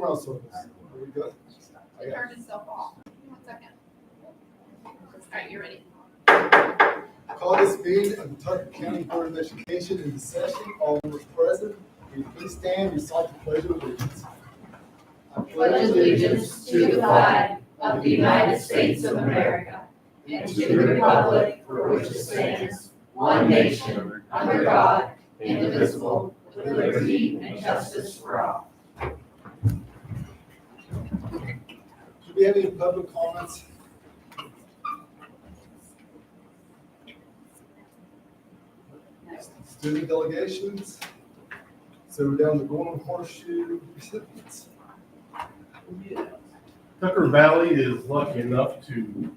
around circles. Are we good? It turned itself off. 1 second. All right, you ready? Call this meeting of the Tucker County Board of Education into session. All members present, will you please stand and recite the Pledge of Allegiance. I pledge allegiance to the flag of the United States of America and to the republic for which it stands, one nation, under God, indivisible, with liberty and justice for all. Do we have any public comments? Student delegations? So we're down to Golden Horseshoe recipients. Tucker Valley is lucky enough to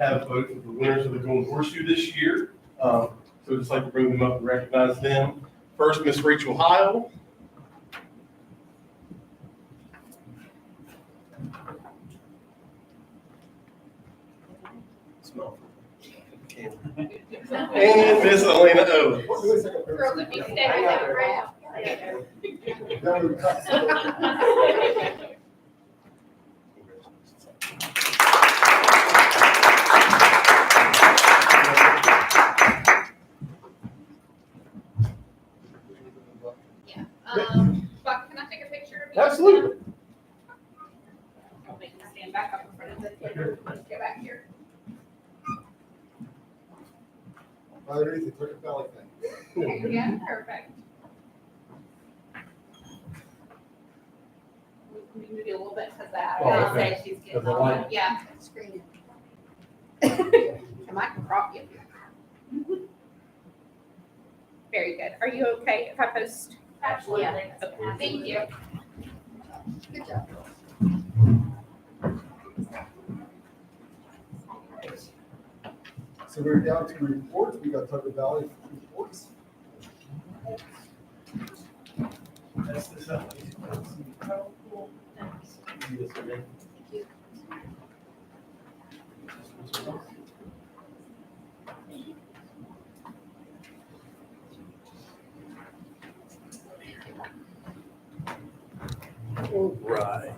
have both of the winners of the Golden Horseshoe this year. So I'd just like to bring them up and recognize them. First, Miss Rachel Heil. And Miss Elena Owen. Girls, if you stay with that right Yeah. Buck, can I take a picture of you? Absolutely. I'll make you stand back up in front of the camera. Let's get back here. Right underneath the Tucker Valley thing. There you go. Perfect. We can do a little bit because that. Oh, I gotta okay. say she's Of getting the all light. that. Yeah. Screen it. And I can prop you. Very good. Are you okay if I post? Absolutely. Okay. Thank you. Good job. So we're down to reports. We got Tucker Valley reports. That's this up. All right.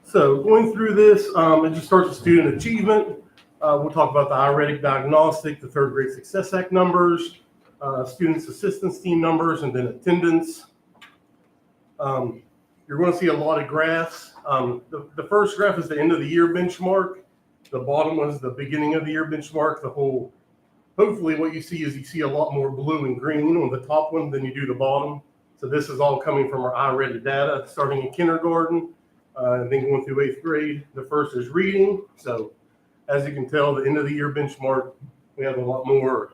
So going through this, it just starts with student achievement. We'll talk about the IREDIC diagnostic, the third grade Success Act numbers, students assistance team numbers, and then attendance. You're going to see a lot of graphs. The first graph is the end of the year benchmark. The bottom one is the beginning of the year benchmark. Hopefully what you see is you see a lot more blue and green on the top one than you do the bottom. So this is all coming from our IREDIC data starting in kindergarten. And then going through 8th grade. The first is reading. So as you can tell, the end of the year benchmark, we have a lot more.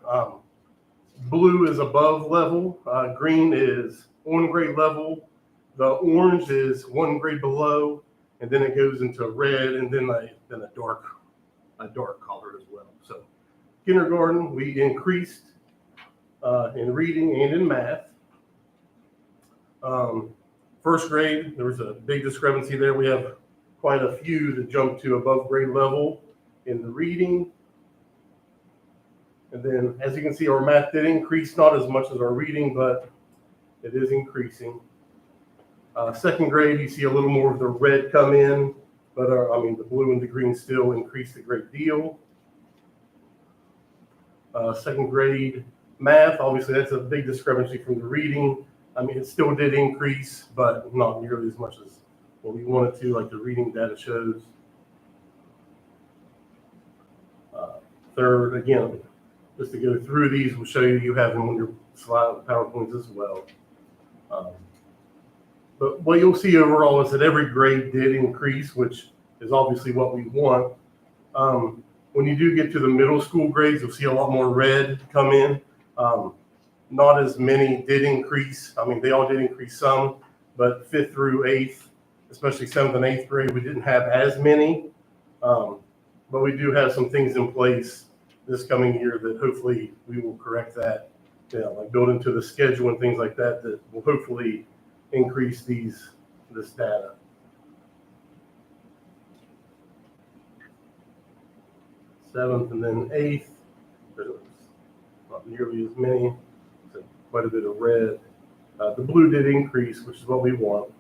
Blue is above level. Green is on grade level. The orange is 1 grade below. And then it goes into red and then a dark color as well. So kindergarten, we increased in reading and in math. First grade, there was a big discrepancy there. We have quite a few that jumped to above grade level in the reading. And then, as you can see, our math did increase, not as much as our reading, but it is increasing. Second grade, you see a little more of the red come in, but the blue and the green still increased a great deal. Second grade math, obviously that's a big discrepancy from the reading. It still did increase, but not nearly as much as what we wanted to, like the reading data shows. Third, again, just to go through these, we'll show you have them on your slide PowerPoints as well. But what you'll see overall is that every grade did increase, which is obviously what we want. When you do get to the middle school grades, you'll see a lot more red come in. Not as many did increase. They all did increase some, but 5th through 8th, especially 7th and 8th grade, we didn't have as many. But we do have some things in place this coming year that hopefully we will correct that, like build into the schedule and things like that, that will hopefully increase this data. Seventh and then 8th, there's not nearly as many. Quite a bit of red. The blue did increase, which is what we want.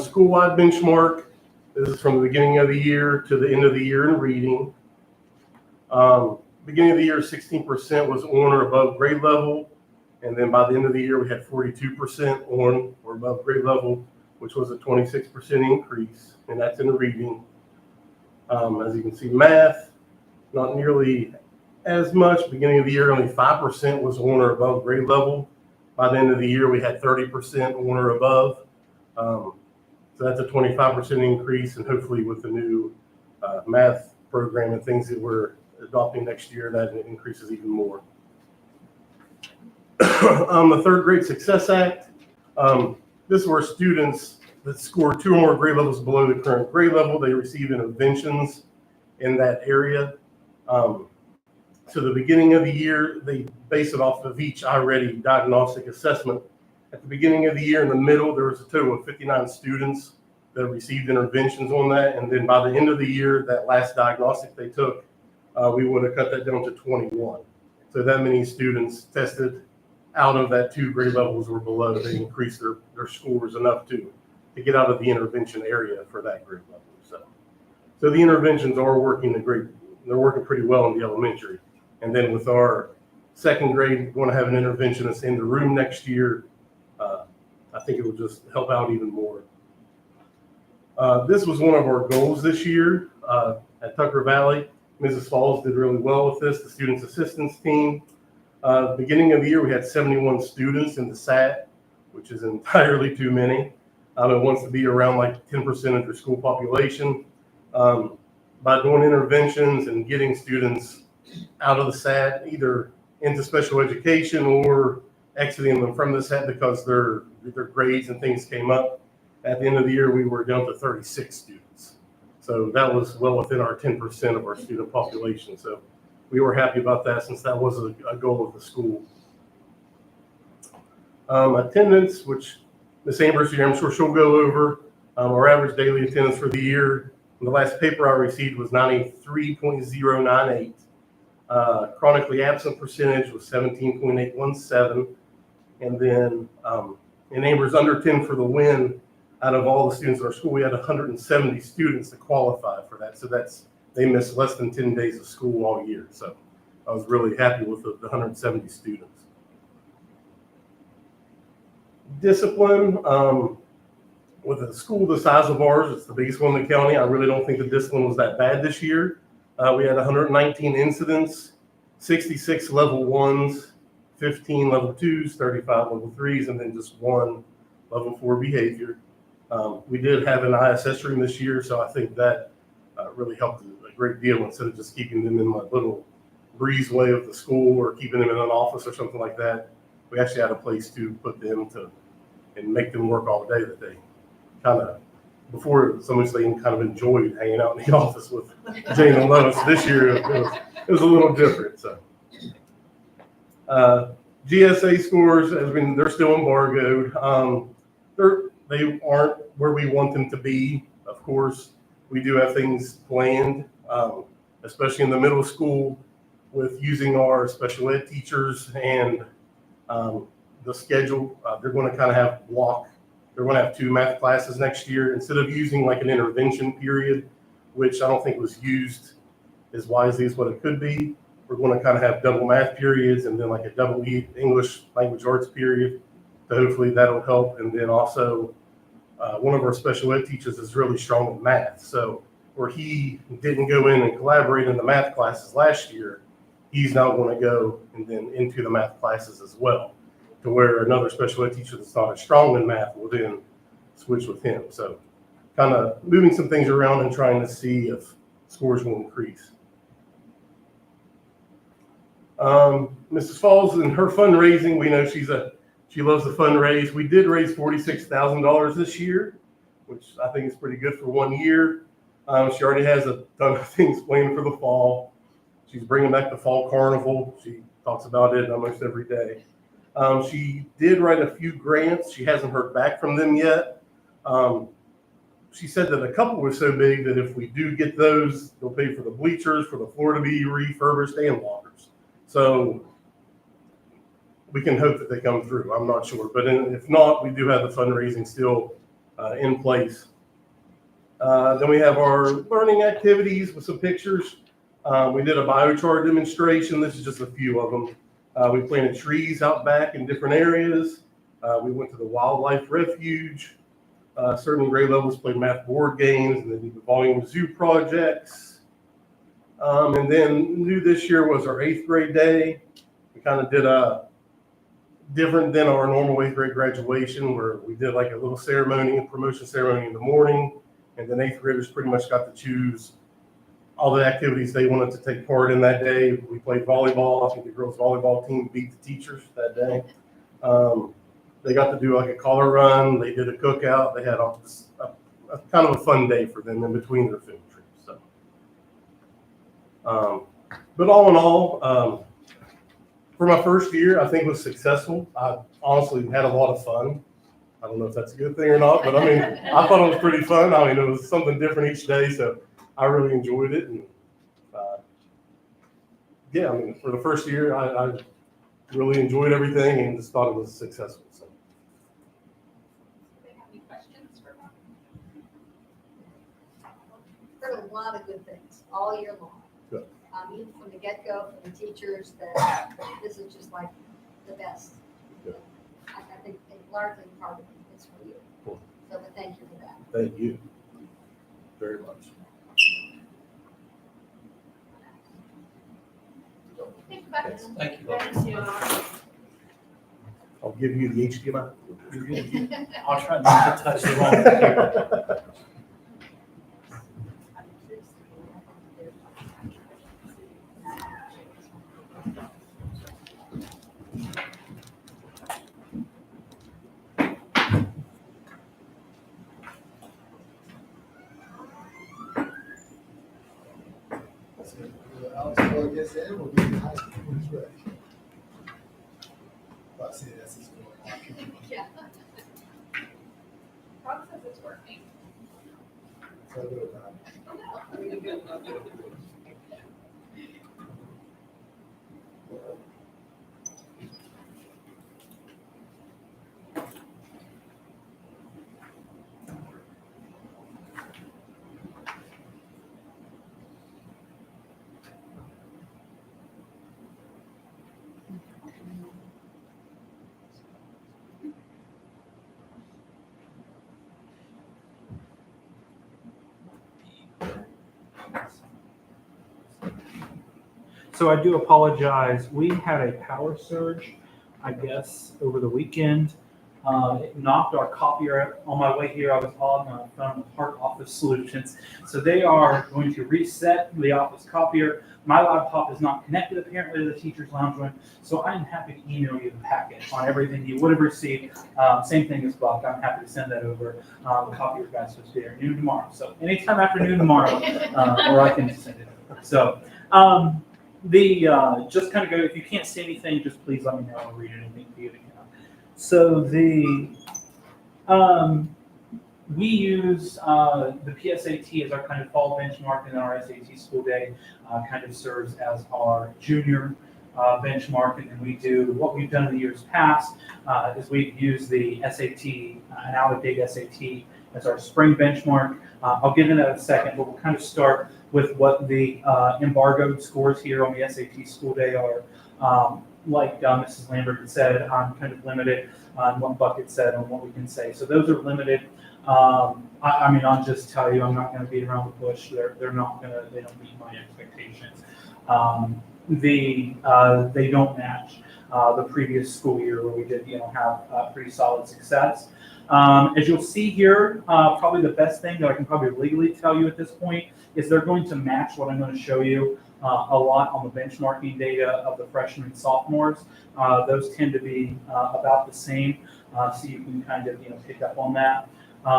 School-wide benchmark. This is from the beginning of the year to the end of the year in reading. Beginning of the year, 16% was on or above grade level. And then by the end of the year, we had 42% on or above grade level, which was a 26% increase. And that's in reading. As you can see, math, not nearly as much. Beginning of the year, only 5% was on or above grade level. By the end of the year, we had 30% on or above. So that's a 25% increase, and hopefully with the new math program and things that we're adopting next year, that increases even more. The Third Grade Success Act. This is where students that score 2 or more grade levels below the current grade level, they receive interventions in that area. So the beginning of the year, they base it off of each iReady diagnostic assessment. At the beginning of the year, in the middle, there was a total of 59 students that received interventions on that. And then by the end of the year, that last diagnostic they took, we would have cut that down to 21. So that many students tested out of that 2 grade levels or below. They increased their scores enough to get out of the intervention area for that grade level. So the interventions are working they're working pretty well in the elementary. And then with our second grade, we're going to have an interventionist in the room next year. I think it will just help out even more. This was one of our goals this year at Tucker Valley. Mrs. Falls did really well with this, the students assistance team. Beginning of the year, we had 71 students in the SAT, which is entirely too many. It wants to be around like 10% of your school population. By doing interventions and getting students out of the SAT, either into special education or exiting them from the SAT because their grades and things came up. At the end of the year, we were down to 36 students. So that was well within our 10% of our student population. So we were happy about that since that was a goal of the school. Attendance, which Ms. Amber's here, I'm sure she'll go over. Our average daily attendance for the year, the last paper I received was 93.098. Chronically absent percentage was 17.817. And then in Amber's under 10 for the win, out of all the students in our school, we had 170 students that qualified for that. So they missed less than 10 days of school all year. So I was really happy with the 170 students. Discipline, with a school the size of ours, it's the biggest one in the county. I really don't think the discipline was that bad this year. We had 119 incidents, 66 level 1s, 15 level 2s, 35 level 3s, and then just 1 level 4 behavior. We did have an ISS room this year, so I think that really helped a great deal instead of just keeping them in my little breezeway of the school or keeping them in an office or something like that. We actually had a place to put them and make them work all day that they kind of, before so much they kind of enjoyed hanging out in the office with Jane and Lois. This year it was a little different. So GSA scores, they're still embargoed. They aren't where we want them to be. Of course, we do have things planned, especially in the middle school with using our special ed teachers and the schedule. They're going to kind of have they're going to have 2 math classes next year instead of using like an intervention period, which I don't think was used as wisely as what it could be. We're going to kind of have double math periods and then like a double English language arts period. So hopefully that'll help. And then also one of our special ed teachers is really strong in math. So where he didn't go in and collaborate in the math classes last year, he's now going to go and then into the math classes as well, to where another special ed teacher that's not as strong in math will then switch with him. So kind of moving some things around and trying to see if scores will increase. Mrs. Falls and her fundraising, we know she loves to fundraise. We did raise $46,000 this year, which I think is pretty good for 1 year. She already has a ton of things planned for the fall. She's bringing back the fall carnival. She talks about it almost every day. She did write a few grants. She hasn't heard back from them yet. She said that a couple were so big that if we do get those, they'll pay for the bleachers, for the floor to be refurbished, and lockers. So we can hope that they come through. I'm not sure, but if not, we do have the fundraising still in place. Then we have our learning activities with some pictures. We did a biochar demonstration. This is just a few of them. We planted trees out back in different areas. We went to the wildlife refuge. Certain grade levels played math board games, and then the volume zoo projects. And then new this year was our 8th grade day. We kind of did a different than our normal 8th grade graduation, where we did like a little ceremony, a promotion ceremony in the morning, and then 8th graders pretty much got to choose all the activities they wanted to take part in that day. We played volleyball. I think the girls' volleyball team beat the teachers that day. They got to do like a collar run. They did a cookout. They had a kind of a fun day for them in between their field trips. So, but all in all, for my first year, I think it was successful. I honestly had a lot of fun. I don't know if that's a good thing or not, but I mean, I thought it was pretty fun. I mean, it was something different each day, so I really enjoyed it. And yeah, I mean, for the first year, I really enjoyed everything and just thought it was successful. So. Do they have any questions for Bob? Heard a lot of good things all year long. Good. Even from the get-go, from the teachers, that this is just like the best. Good. I think largely part of it is for you. Cool. So but thank you for that. Thank you very much. Thank you, Bob. Thank you. Thank you. I'll give you the HDMI. I'll try not to touch the wrong computer. Alex Boyle gets in, we'll get the high school when he's ready. Well, I see that's his goal. Yeah. Bob says it's working. So I do it now. So I do apologize. We had a power surge, I guess, over the weekend. It knocked our copier out. On my way here, I was on the phone with Heart Office Solutions. So they are going to reset the office copier. My laptop is not connected apparently to the teacher's lounge room. So I am happy to email you the packet on everything you would have received. Same thing as Buck. I'm happy to send that over. The copier guy's supposed to be there noon tomorrow. So anytime after noon tomorrow, or I can send it over. So just kind of go, if you can't see anything, just please let me know. I'll read it and make it. So we use the PSAT as our kind of fall benchmark, and our SAT school day kind of serves as our junior benchmark. And then we do what we've done in the years past is we've used the SAT, an out-of-date SAT, as our spring benchmark. I'll get into that in a second, but we'll kind of start with what the embargoed scores here on the SAT school day are. Like Mrs. Lambert had said, I'm kind of limited on what Bucket said on what we can say. So those are limited. I mean, I'll just tell you, I'm not going to beat around the bush. They don't meet my expectations. They don't match the previous school year where we did, have pretty solid success. As you'll see here, probably the best thing that I can probably legally tell you at this point is they're going to match what I'm going to show you a lot on the benchmarking data of the freshmen and sophomores. Those tend to be about the same, so you can kind of pick up on that.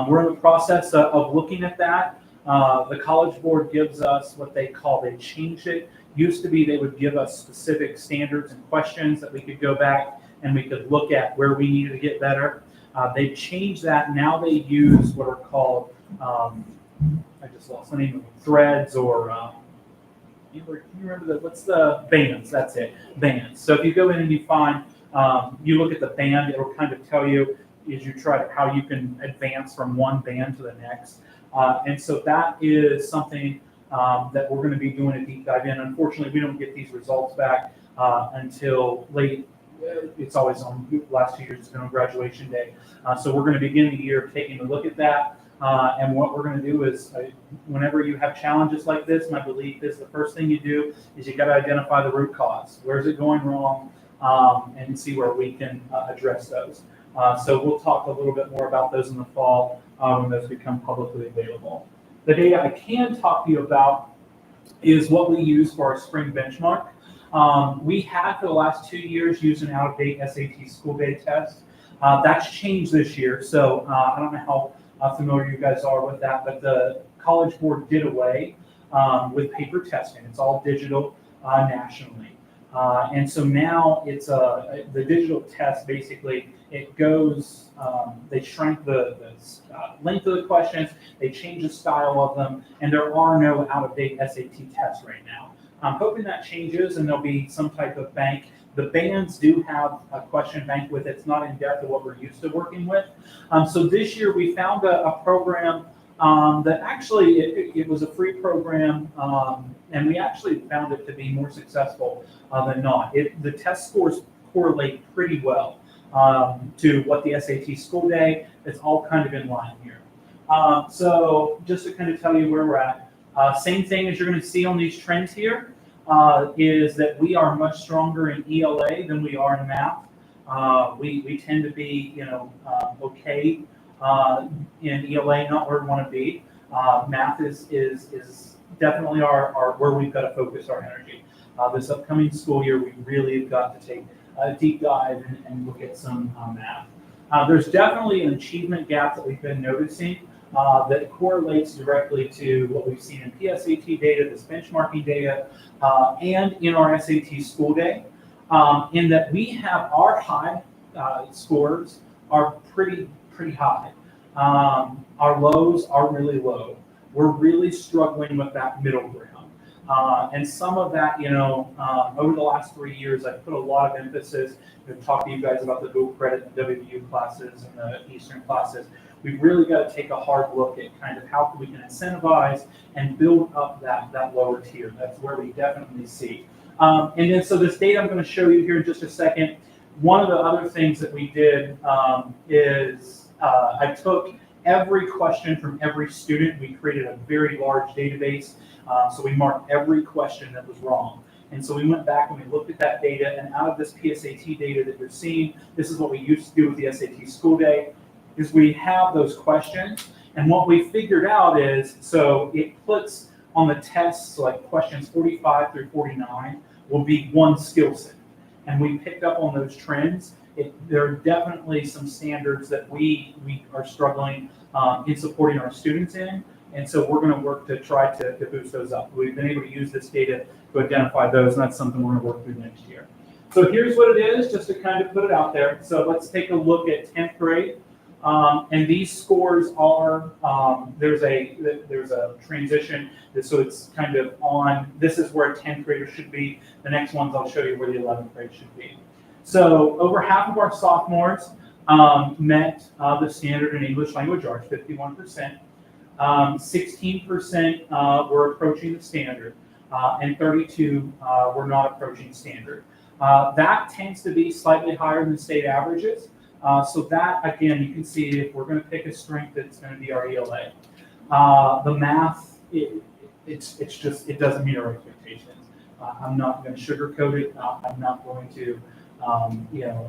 We're in the process of looking at that. The College Board gives us what they changed it. Used to be they would give us specific standards and questions that we could go back and we could look at where we needed to get better. They've changed that. Now they use what are called, I just lost the name of them, threads or, can you remember what's the bands? That's it, bands. So if you go in and you find You look at the band, it'll kind of tell you as you try to, how you can advance from one band to the next. And so that is something that we're going to be doing a deep dive in. Unfortunately, we don't get these results back until late. It's always on, last 2 years it's been on graduation day. So we're going to begin the year taking a look at that. And what we're going to do is, whenever you have challenges like this, my belief is the first thing you do is you got to identify the root cause. Where's it going wrong? And see where we can address those. So we'll talk a little bit more about those in the fall when those become publicly available. The data I can talk to you about is what we use for our spring benchmark. We had for the last 2 years used an out-of-date SAT school day test. That's changed this year, so I don't know how familiar you guys are with that, but the College Board did away with paper testing. It's all digital nationally. And so now it's the digital test, basically, it goes, they shrank the length of the questions, they change the style of them, and there are no out-of-date SAT tests right now. I'm hoping that changes and there'll be some type of bank. The bands do have a question bank with it. It's not in depth of what we're used to working with. So this year we found a program that actually, it was a free program, and we actually found it to be more successful than not. The test scores correlate pretty well to what the SAT school day, it's all kind of in line here. So just to kind of tell you where we're at, same thing as you're going to see on these trends here, is that we are much stronger in ELA than we are in math. We tend to be, okay in ELA, not where we want to be. Math is definitely our where we've got to focus our energy. This upcoming school year, we really have got to take a deep dive and look at some math. There's definitely an achievement gap that we've been noticing that correlates directly to what we've seen in PSAT data, this benchmarking data, and in our SAT school day, in that we have our high scores are pretty high. Our lows are really low. We're really struggling with that middle ground. And some of that, over the last 3 years, I've put a lot of emphasis. I've talked to you guys about the dual credit and WVU classes and the Eastern classes. We've really got to take a hard look at kind of how we can incentivize and build up that lower tier. That's where we definitely see. And then, so this data I'm going to show you here in just a second. One of the other things that we did is I took every question from every student. We created a very large database. So we marked every question that was wrong. And so we went back and we looked at that data, and out of this PSAT data that you're seeing, this is what we used to do with the SAT school day, is we have those questions. And what we figured out is, so it puts on the tests, like questions 45 through 49 will be one skill set. And we picked up on those trends. There are definitely some standards that we are struggling in supporting our students in. And so we're going to work to try to boost those up. We've been able to use this data to identify those, and that's something we're going to work through next year. So here's what it is, just to kind of put it out there. So let's take a look at 10th grade. And these scores are, there's a transition, so it's kind of on, this is where a 10th grader should be. The next ones I'll show you where the 11th grade should be. So over half of our sophomores met the standard in English language arts, 51%. 16% were approaching the standard, and 32 were not approaching standard. That tends to be slightly higher than state averages. So that, again, you can see if we're going to pick a strength, it's going to be our ELA. The math, it doesn't meet our expectations. I'm not going to sugarcoat it. I'm not going to,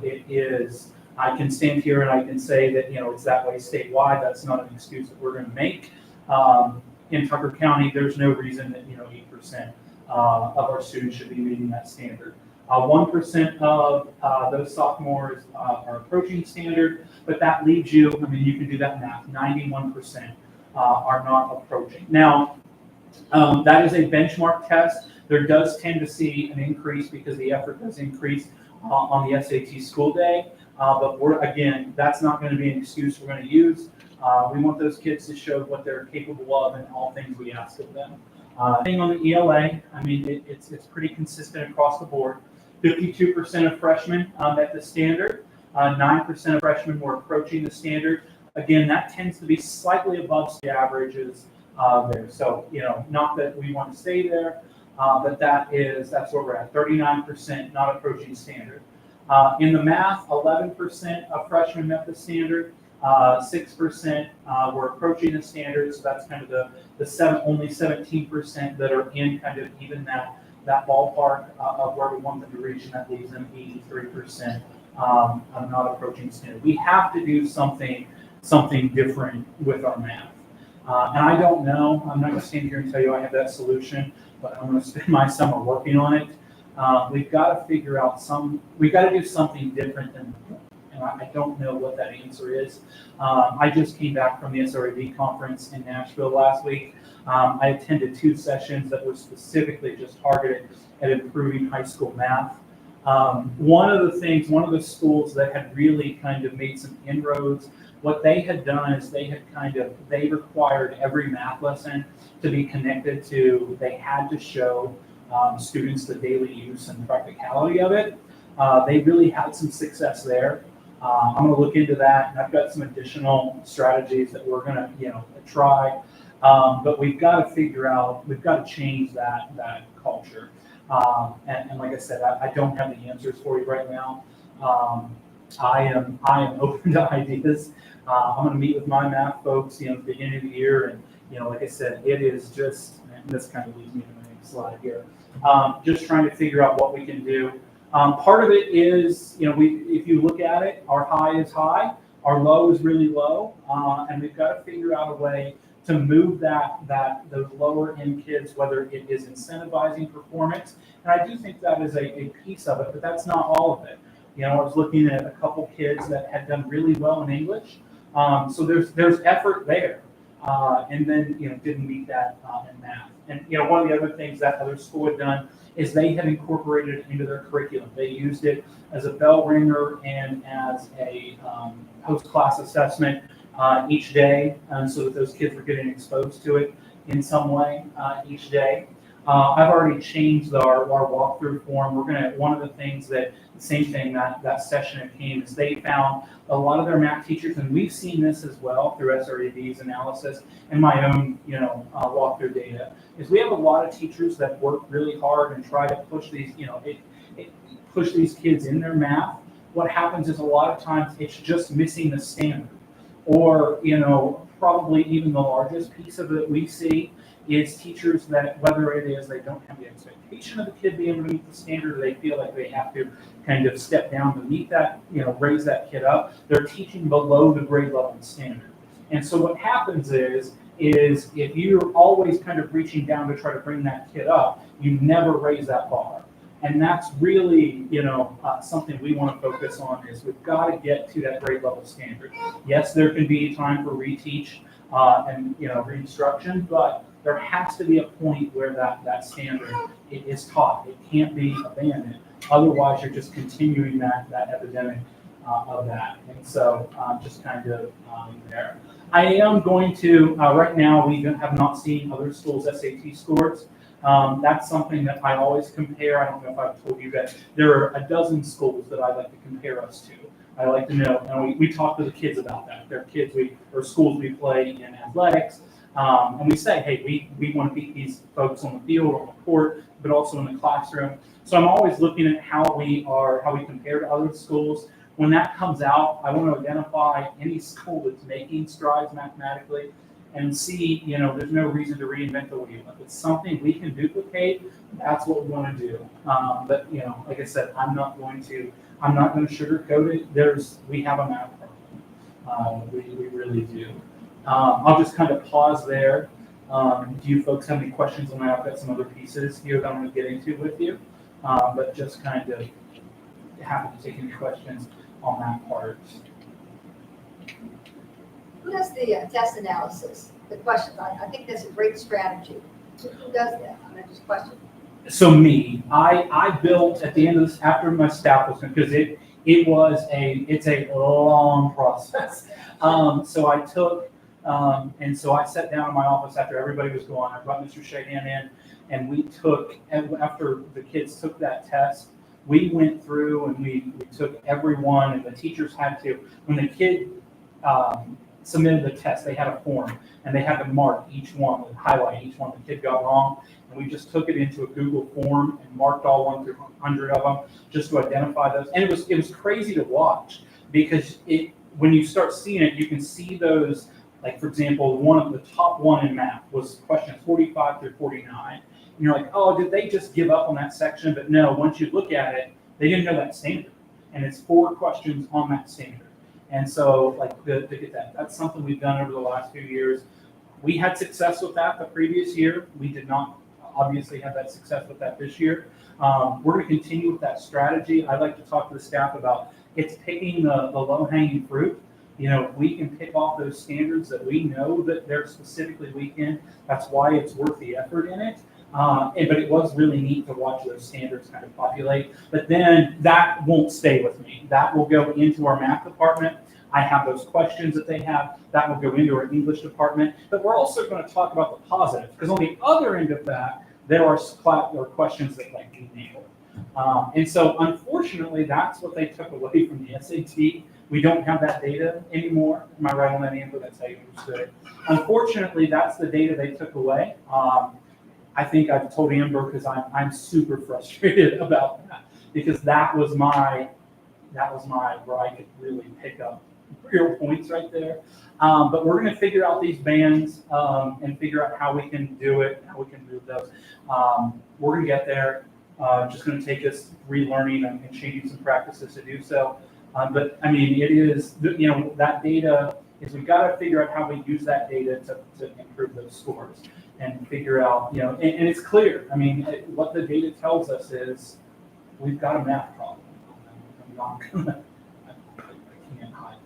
it is, I can stand here and I can say that, it's that way statewide. That's not an excuse that we're going to make. In Tucker County, there's no reason that, 8% of our students should be meeting that standard. 1% of those sophomores are approaching standard, but that leaves you, you can do that math, 91% are not approaching. Now, that is a benchmark test. There does tend to see an increase because the effort does increase on the SAT school day, but again, that's not going to be an excuse we're going to use. We want those kids to show what they're capable of in all things we ask of them. Thing on the ELA, it's pretty consistent across the board. 52% of freshmen met the standard. 9% of freshmen were approaching the standard. Again, that tends to be slightly above state averages there. So, not that we want to stay there, but that's where we're at. 39% not approaching standard. In the math, 11% of freshmen met the standard. 6% were approaching the standard. So that's kind of only 17% that are in kind of even that ballpark of where we want them to reach, and that leaves them 83% not approaching standard. We have to do something different with our math. And I don't know, I'm not going to stand here and tell you I have that solution, but I'm going to spend my summer working on it. We've got to figure out we've got to do something different and I don't know what that answer is. I just came back from the SRAB conference in Nashville last week. I attended 2 sessions that were specifically just targeted at improving high school math. One of the schools that had really kind of made some inroads, what they had done is they required every math lesson to be connected to, they had to show students the daily use and practicality of it. They really had some success there. I'm going to look into that, and I've got some additional strategies that we're going to try. But we've got to change that culture. And like I said, I don't have the answers for you right now. I am open to ideas. I'm going to meet with my math folks, at the beginning of the year, and like I said, it is just, and this kind of leads me to my next slide here. Just trying to figure out what we can do. Part of it is, if you look at it, our high is high, our low is really low, and we've got to figure out a way to move those lower end kids, whether it is incentivizing performance, and I do think that is a piece of it, but that's not all of it. I was looking at a couple kids that had done really well in English, so there's effort there, and then didn't meet that in math. And one of the other things that other school had done is they had incorporated it into their curriculum. They used it as a bell ringer and as a post-class assessment each day, so that those kids were getting exposed to it in some way each day. I've already changed our walkthrough form. One of the things same thing that session it came is they found a lot of their math teachers, and we've seen this as well through SRAB's analysis and my own, walkthrough data, is we have a lot of teachers that work really hard and try to push these, push these kids in their math. What happens is a lot of times it's just missing the standard, or, probably even the largest piece of it we see is teachers that, whether it is they don't have the expectation of the kid being able to meet the standard, or they feel like they have to kind of step down to meet that, raise that kid up, they're teaching below the grade level standard. And so what happens is if you're always kind of reaching down to try to bring that kid up, you never raise that bar. And that's really, something we want to focus on is we've got to get to that grade level standard. Yes, there can be time for reteach and, reinstruction, but there has to be a point where that standard is taught. It can't be abandoned. Otherwise, you're just continuing that epidemic of that. And so just kind of there. I am going to, right now, we have not seen other schools' SAT scores. That's something that I always compare. I don't know if I've told you that there are a dozen schools that I like to compare us to. I like to know, and we talk to the kids about that. They're kids or schools we play in athletics. And we say, hey, we want to beat these folks on the field, on the court, but also in the classroom. So I'm always looking at how we compare to other schools. When that comes out, I want to identify any school that's making strides mathematically and see, there's no reason to reinvent the wheel. If it's something we can duplicate, that's what we want to do. But like I said, I'm not going to sugarcoat it. We have a math problem. We really do. I'll just kind of pause there. Do you folks have any questions on that? I've got some other pieces here that I'm going to get into with you, but just kind of happy to take any questions on that part. Who does the test analysis, the questions? I think that's a great strategy. Who does that? I'm just questioning. So me, I built at the end of this, after my staff was, because it's a long process. So I took, and so I sat down in my office after everybody was gone. I brought Mr. Shahan in, and we took, after the kids took that test, we went through and we took everyone, and the teachers had to, when the kid submitted the test, they had a form, and they had to mark each one, highlight each one the kid got wrong. And we just took it into a Google form and marked all 1 through 100 of them just to identify those. And it was crazy to watch, because when you start seeing it, you can see those, like for example, one of the top one in math was question 45 through 49. And you're like, oh, did they just give up on that section? But no, once you look at it, they didn't know that standard. And it's 4 questions on that standard. And so, like, to get that's something we've done over the last few years. We had success with that the previous year. We did not obviously have that success with that this year. We're going to continue with that strategy. I'd like to talk to the staff about it's picking the low-hanging fruit. You know, if we can pick off those standards that we know that they're specifically weak in, that's why it's worth the effort in it. But it was really neat to watch those standards kind of populate. But then that won't stay with me. That will go into our math department. I have those questions that they have. That will go into our English department. But we're also going to talk about the positives, because on the other end of that, there are questions that like we nailed. And so unfortunately, that's what they took away from the SAT. We don't have that data anymore. Am I right on that, Amber? That's how you understood it. Unfortunately, that's the data they took away. I think I've told Amber, because I'm super frustrated about that, because that was my where I could really pick up real points right there. But we're going to figure out these bands and figure out how we can do it, how we can move those. We're going to get there. Just going to take us relearning and changing some practices to do so. But I mean, it is, you know, that data is, we've got to figure out how we use that data to improve those scores and figure out, you know, and it's clear. I mean, what the data tells us is we've got a math problem. I'm not gonna, I can't hide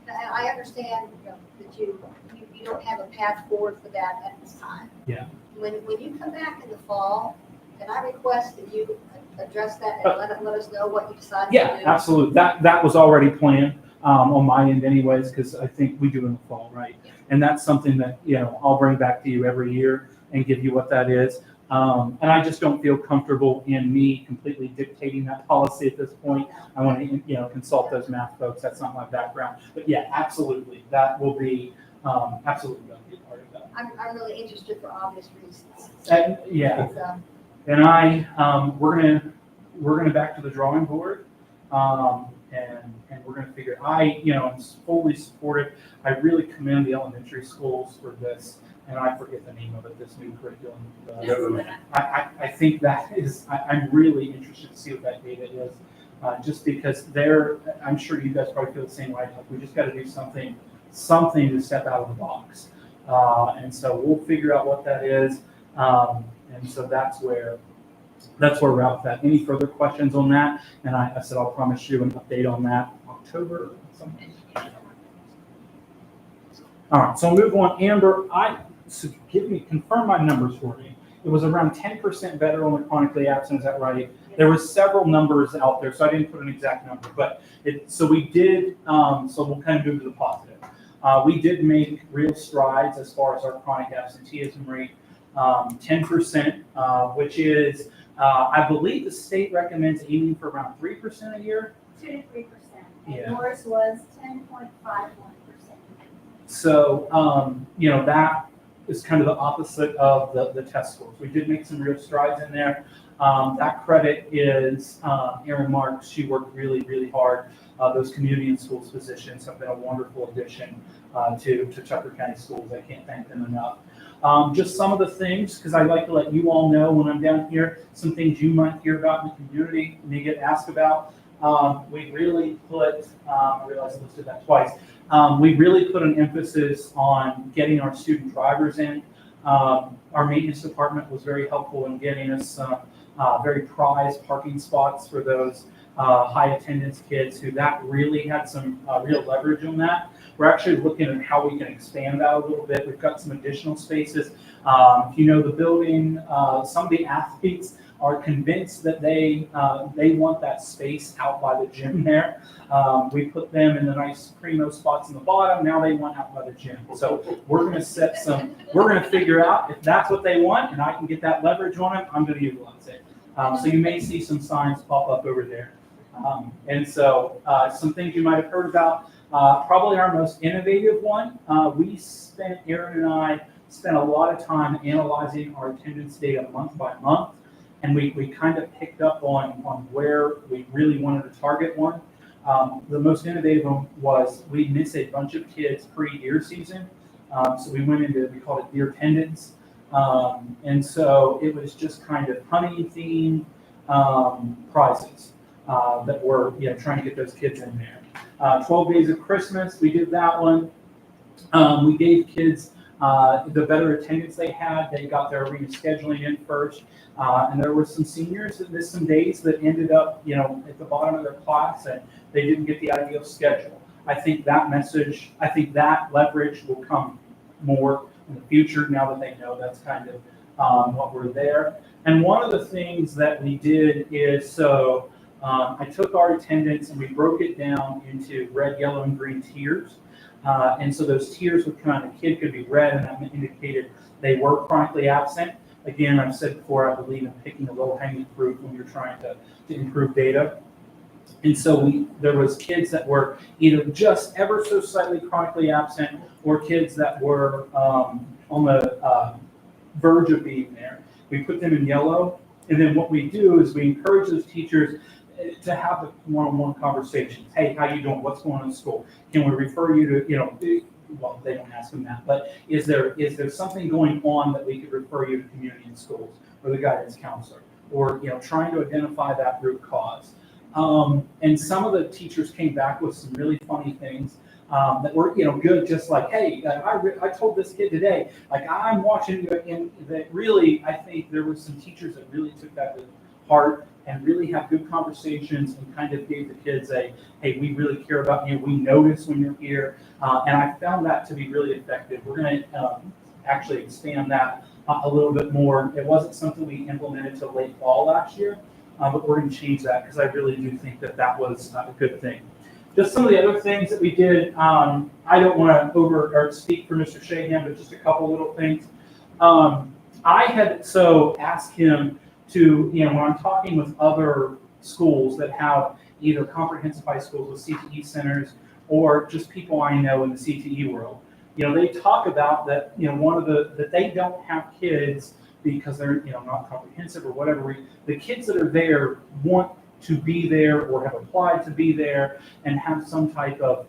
that. I understand, you know, that you don't have a path forward for that at this time. Yeah. When you come back in the fall, can I request that you address that and let us know what you decide to do? Yeah, absolutely. That was already planned on my end anyways, because I think we do in the fall, right? And that's something that, you know, I'll bring back to you every year and give you what that is. And I just don't feel comfortable in me completely dictating that policy at this point. I want to, you know, consult those math folks. That's not my background. But yeah, absolutely. That will be absolutely going to be a part of that. I'm really interested for obvious reasons. And, yeah. So, And we're gonna back to the drawing board, and we're gonna figure. You know, I'm fully supportive. I really commend the elementary schools for this, and I forget the name of it. This new curriculum. I think that is. I'm really interested to see what that data is, just because I'm sure you guys probably feel the same way. Like, we just got to do something to step out of the box, and so we'll figure out what that is. And so that's where we're at with that. Any further questions on that? And I said I'll promise you an update on that October. All right, so I'll move on. Amber, so confirm my numbers for me. It was around 10% better on the chronically absent. Is that right? There were several numbers out there, so I didn't put an exact number, but so we did. So we'll kind of move to the positive. We did make real strides as far as our chronic absenteeism rate. 10%, which is, I believe the state recommends aiming for around 3% a year. 2 to 3%. And Yeah. yours was 10.51%. So, you know, that is kind of the opposite of the test scores. We did make some real strides in there. That credit is Erin Marks. She worked really, really hard. Those community and schools physicians have been a wonderful addition to Tucker County Schools. I can't thank them enough. Just some of the things, because I like to let you all know when I'm down here, some things you might hear about in the community and you get asked about. We really put, I realize I listed that twice. We really put an emphasis on getting our student drivers in. Our maintenance department was very helpful in getting us very prized parking spots for those high attendance kids who that really had some real leverage on that. We're actually looking at how we can expand that a little bit. We've got some additional spaces. If you know the building, some of the athletes are convinced that they want that space out by the gym there. We put them in the nice primo spots in the bottom. Now they want out by the gym. So we're going to figure out if that's what they want and I can get that leverage on it, I'm going to utilize it. So you may see some signs pop up over there. And so some things you might have heard about. Probably our most innovative one, Aaron and I spent a lot of time analyzing our attendance data month by month, and we kind of picked up on where we really wanted to target one. The most innovative one was we missed a bunch of kids pre-deer season. So we went into, we called it deer attendance. And so it was just kind of hunting themed prizes that were trying to get those kids in there. 12 Days of Christmas, we did that one. We gave kids the better attendance they had. They got their arena scheduling in first. And there were some seniors that missed some days that ended up, at the bottom of their class, and they didn't get the ideal schedule. I think that leverage will come more in the future now that they know that's kind of what we're there. And one of the things that we did is, I took our attendance and we broke it down into red, yellow, and green tiers. And so those tiers would come out, a kid could be red, and that indicated they were chronically absent. Again, I've said before, I believe in picking the low-hanging fruit when you're trying to improve data. And so there was kids that were either just ever so slightly chronically absent, or kids that were on the verge of being there. We put them in yellow, and then what we do is we encourage those teachers to have the one-on-one conversations. Hey, how you doing? What's going on in school? Can we refer you to, well, they don't ask them that, but is there something going on that we could refer you to community and schools or the guidance counselor, or trying to identify that root cause. And some of the teachers came back with some really funny things that were good, just like, hey, I told this kid today, like, I'm watching you, and that really, I think there were some teachers that really took that to heart and really have good conversations and kind of gave the kids hey, we really care about you, we notice when you're here, and I found that to be really effective. We're going to actually expand that a little bit more. It wasn't something we implemented till late fall last year, but we're going to change that because I really do think that was a good thing. Just some of the other things that we did, I don't want to speak for Mr. Shahan, but just a couple little things. I had asked him to, when I'm talking with other schools that have either comprehensive high schools with CTE centers or just people I know in the CTE world, they talk about that, that they don't have kids because they're, not comprehensive or whatever. The kids that are there want to be there or have applied to be there and have some type of,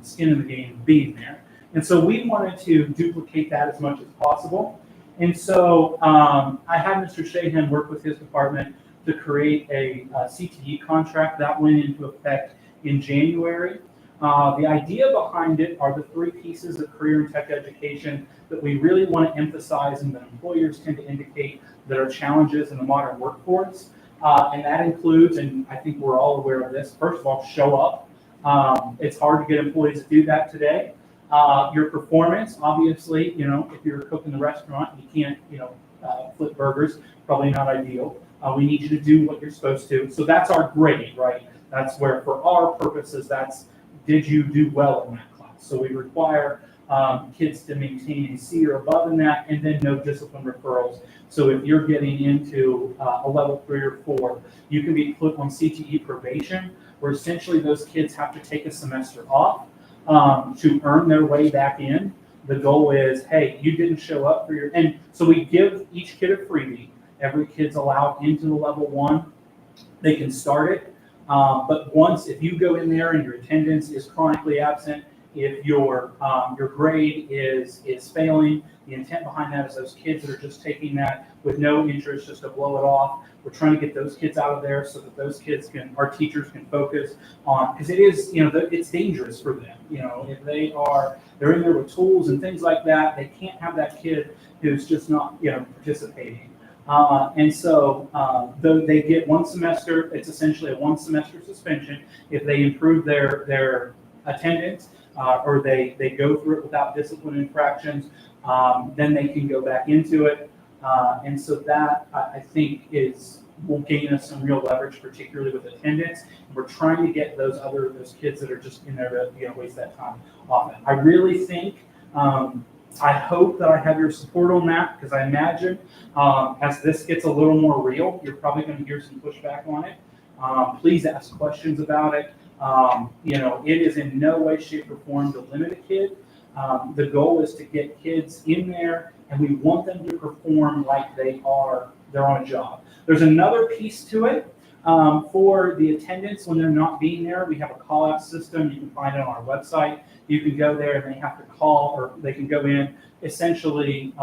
skin in the game of being there. And so we wanted to duplicate that as much as possible. And so I had Mr. Shahan work with his department to create a CTE contract that went into effect in January. The idea behind it are the three pieces of career and tech education that we really want to emphasize and that employers tend to indicate that are challenges in the modern workforce. And that includes, and I think we're all aware of this, first of all, show up. It's hard to get employees to do that today. Your performance, obviously, if you're a cook in the restaurant, you can't, flip burgers, probably not ideal. We need you to do what you're supposed to. So that's our grade, right? That's where, for our purposes, did you do well in that class? So we require kids to maintain a C or above in that, and then no discipline referrals. So if you're getting into a level 3 or 4, you can be put on CTE probation, where essentially those kids have to take a semester off to earn their way back in. The goal is, hey, you didn't show up for and so we give each kid a freebie. Every kid's allowed into the level 1. They can start it. But if you go in there and your attendance is chronically absent, if your grade is failing, the intent behind that is those kids that are just taking that with no interest just to blow it off. We're trying to get those kids out of there so that those kids our teachers can focus on, because it is, it's dangerous for them. If they're in there with tools and things like that, they can't have that kid who's just not, participating. And so though they get 1 semester, it's essentially a 1 semester suspension. If they improve their attendance or they go through it without discipline infractions, then they can go back into it. And so that, I think, will gain us some real leverage, particularly with attendance. We're trying to get those kids that are just in there to waste that time off it. I really think I hope that I have your support on that, because I imagine as this gets a little more real, you're probably going to hear some pushback on it. Please ask questions about it. It is in no way, shape, or form to limit a kid. The goal is to get kids in there, and we want them to perform like they're on a job. There's another piece to it. For the attendants, when they're not being there, we have a call-out system. You can find it on our website. You can go there and they have to call, or they can go in, essentially,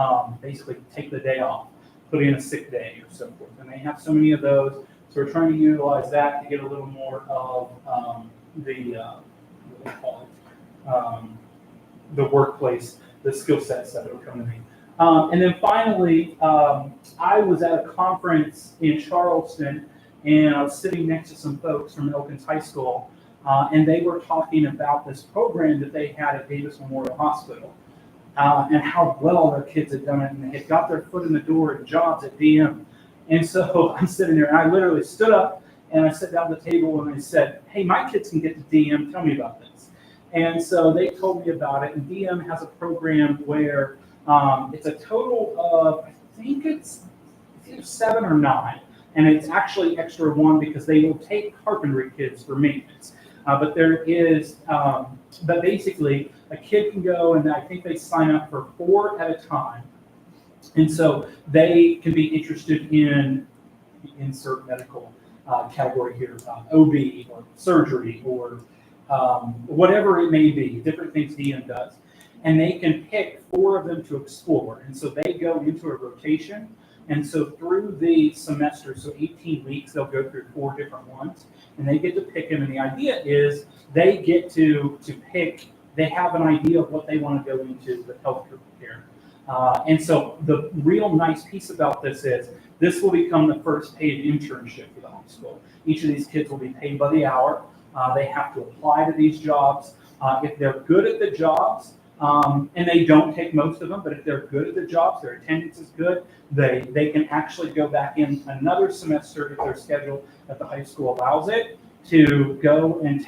basically take the day off, put in a sick day or so forth. And they have so many of those. So we're trying to utilize that to get a little more of what do they call it? The workplace, the skill sets that are coming in. And then finally, I was at a conference in Charleston, and I was sitting next to some folks from Elkins High School, and they were talking about this program that they had at Davis Memorial Hospital, and how well their kids had done it, and they had got their foot in the door at jobs at DM. And so I'm sitting there, and I literally stood up, and I sat down at the table, and I said, hey, my kids can get to DM, tell me about this. And so they told me about it, and DM has a program where it's a total of, I think it's either 7 or 9, and it's actually extra 1 because they will take carpentry kids for maintenance. But basically a kid can go, and I think they sign up for 4 at a time. And so they can be interested in insert medical category here, OB or surgery or whatever it may be, different things DM does. And they can pick 4 of them to explore. And so they go into a rotation. And so through the semester, so 18 weeks, they'll go through 4 different ones. And they get to pick them. And the idea is they get to pick, they have an idea of what they want to go into with healthcare care. And so the real nice piece about this is this will become the first paid internship for the high school. Each of these kids will be paid by the hour. They have to apply to these jobs. If they're good at the jobs, and they don't take most of them, but if they're good at the jobs, their attendance is good, they can actually go back in another semester if their schedule at the high school allows it, to go and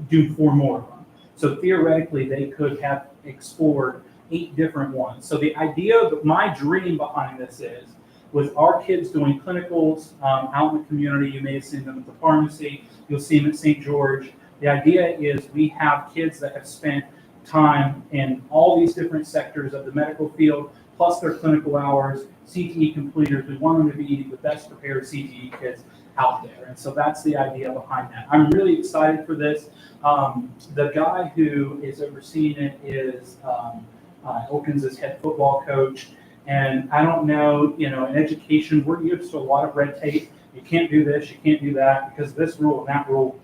do 4 more of them. So theoretically, they could have explored 8 different ones. So the idea, my dream behind this is, with our kids doing clinicals out in the community, you may have seen them at the pharmacy, you'll see them at St. George. The idea is we have kids that have spent time in all these different sectors of the medical field, plus their clinical hours, CTE completers. We want them to be the best prepared CTE kids out there. And so that's the idea behind that. I'm really excited for this. The guy who is overseeing it is Elkins' head football coach. And I don't know, in education, we're used to a lot of red tape. You can't do this, you can't do that, because this rule and that rule.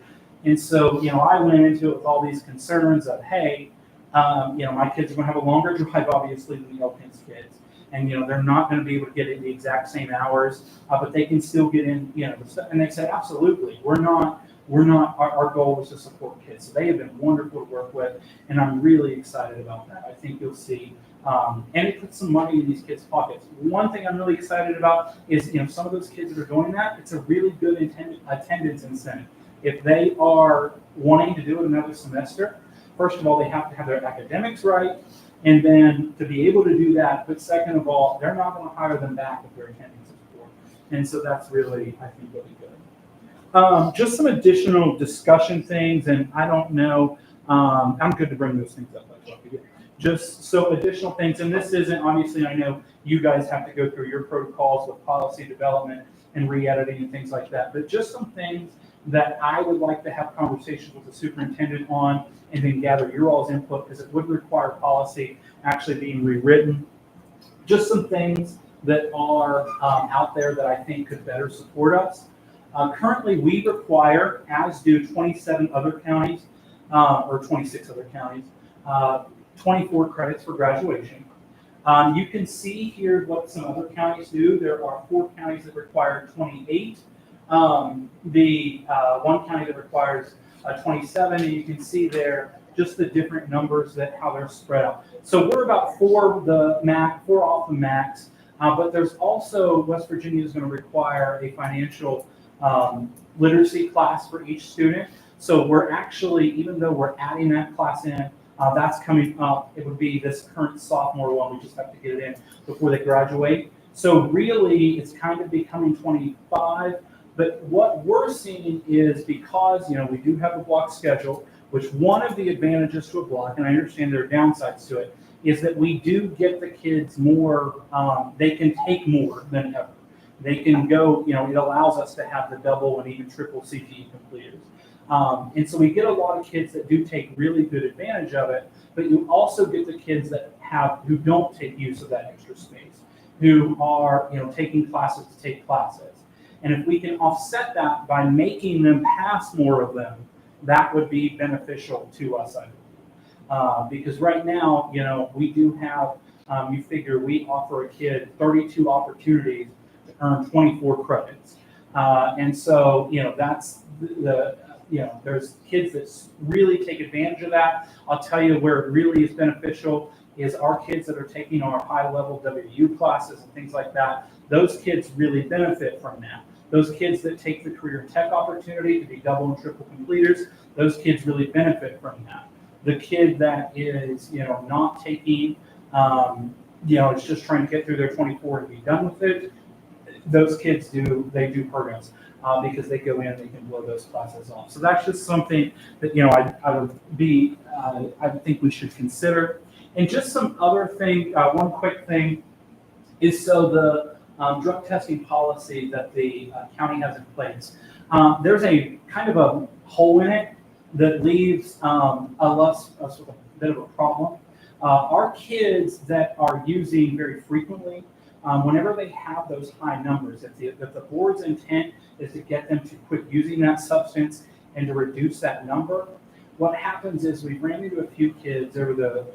And so, I went into it with all these concerns of, hey, my kids are going to have a longer drive, obviously, than the Elkins kids. And, they're not going to be able to get in the exact same hours, but they can still get in, the stuff. And they said, absolutely, our goal is to support kids. So they have been wonderful to work with, and I'm really excited about that. I think you'll see, and it puts some money in these kids' pockets. One thing I'm really excited about is, some of those kids that are doing that, it's a really good attendance incentive. If they are wanting to do it another semester, first of all, they have to have their academics right, and then to be able to do that, but second of all, they're not going to hire them back if their attendance is poor. And so that's really, I think, really good. Just some additional discussion things, and I don't know, I'm good to bring those things up. Just so additional things, and this isn't, obviously, I know you guys have to go through your protocols with policy development and re-editing and things like that, but just some things that I would like to have conversations with the superintendent on, and then gather your all's input, because it would require policy actually being rewritten. Just some things that are out there that I think could better support us. Currently, we require, as do 27 other counties, or 26 other counties, 24 credits for graduation. You can see here what some other counties do. There are 4 counties that require 28. The one county that requires 27, and you can see there just the different numbers how they're spread out. So we're about 4 off the max, but there's also, West Virginia is going to require a financial literacy class for each student. So we're actually, even though we're adding that class in, That's coming up. It would be this current sophomore one. We just have to get it in before they graduate. So really, it's kind of becoming 25. But what we're seeing is because, we do have a block schedule, which one of the advantages to a block, and I understand there are downsides to it, is that we do get the kids more, they can take more than ever. They can go, it allows us to have the double and even triple CTE completers. And so we get a lot of kids that do take really good advantage of it, but you also get the kids who don't take use of that extra space, who are, taking classes to take classes. And if we can offset that by making them pass more of them, that would be beneficial to us, I believe. Because right now, we do have, you figure we offer a kid 32 opportunities to earn 24 credits. And so, that's there's kids that really take advantage of that. I'll tell you where it really is beneficial is our kids that are taking our high-level WU classes and things like that. Those kids really benefit from that. Those kids that take the career tech opportunity to be double and triple completers, those kids really benefit from that. The kid that is, not taking, is just trying to get through their 24 to be done with it, those kids do hurt us because they go in, they can blow those classes off. So that's just something that, I think we should consider. And just some other thing, one quick thing is the drug testing policy that the county has in place. There's a kind of a hole in it that leaves us with a bit of a problem. Our kids that are using very frequently, whenever they have those high numbers, if the board's intent is to get them to quit using that substance and to reduce that number, what happens is we ran into a few kids over the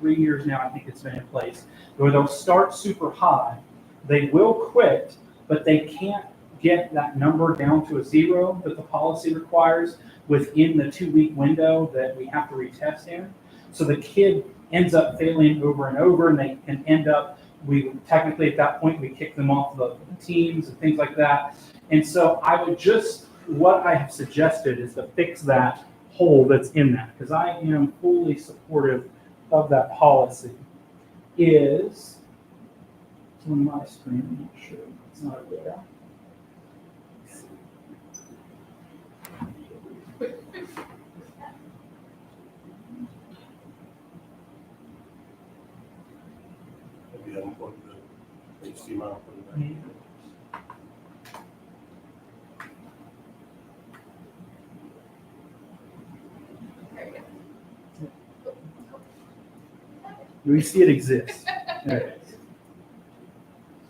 3 years now, I think it's been in place, where they'll start super high, they will quit, but they can't get that number down to a 0 that the policy requires within the 2-week window that we have to retest in. So the kid ends up failing over and over, and they can end up, technically at that point, we kick them off the teams and things like that. And so what I have suggested is to fix that hole that's in that, because I am fully supportive of that policy, is on my screen, I'm not sure, it's not there. Maybe unplug the HDMI and put it back in. We see it exists. There it is.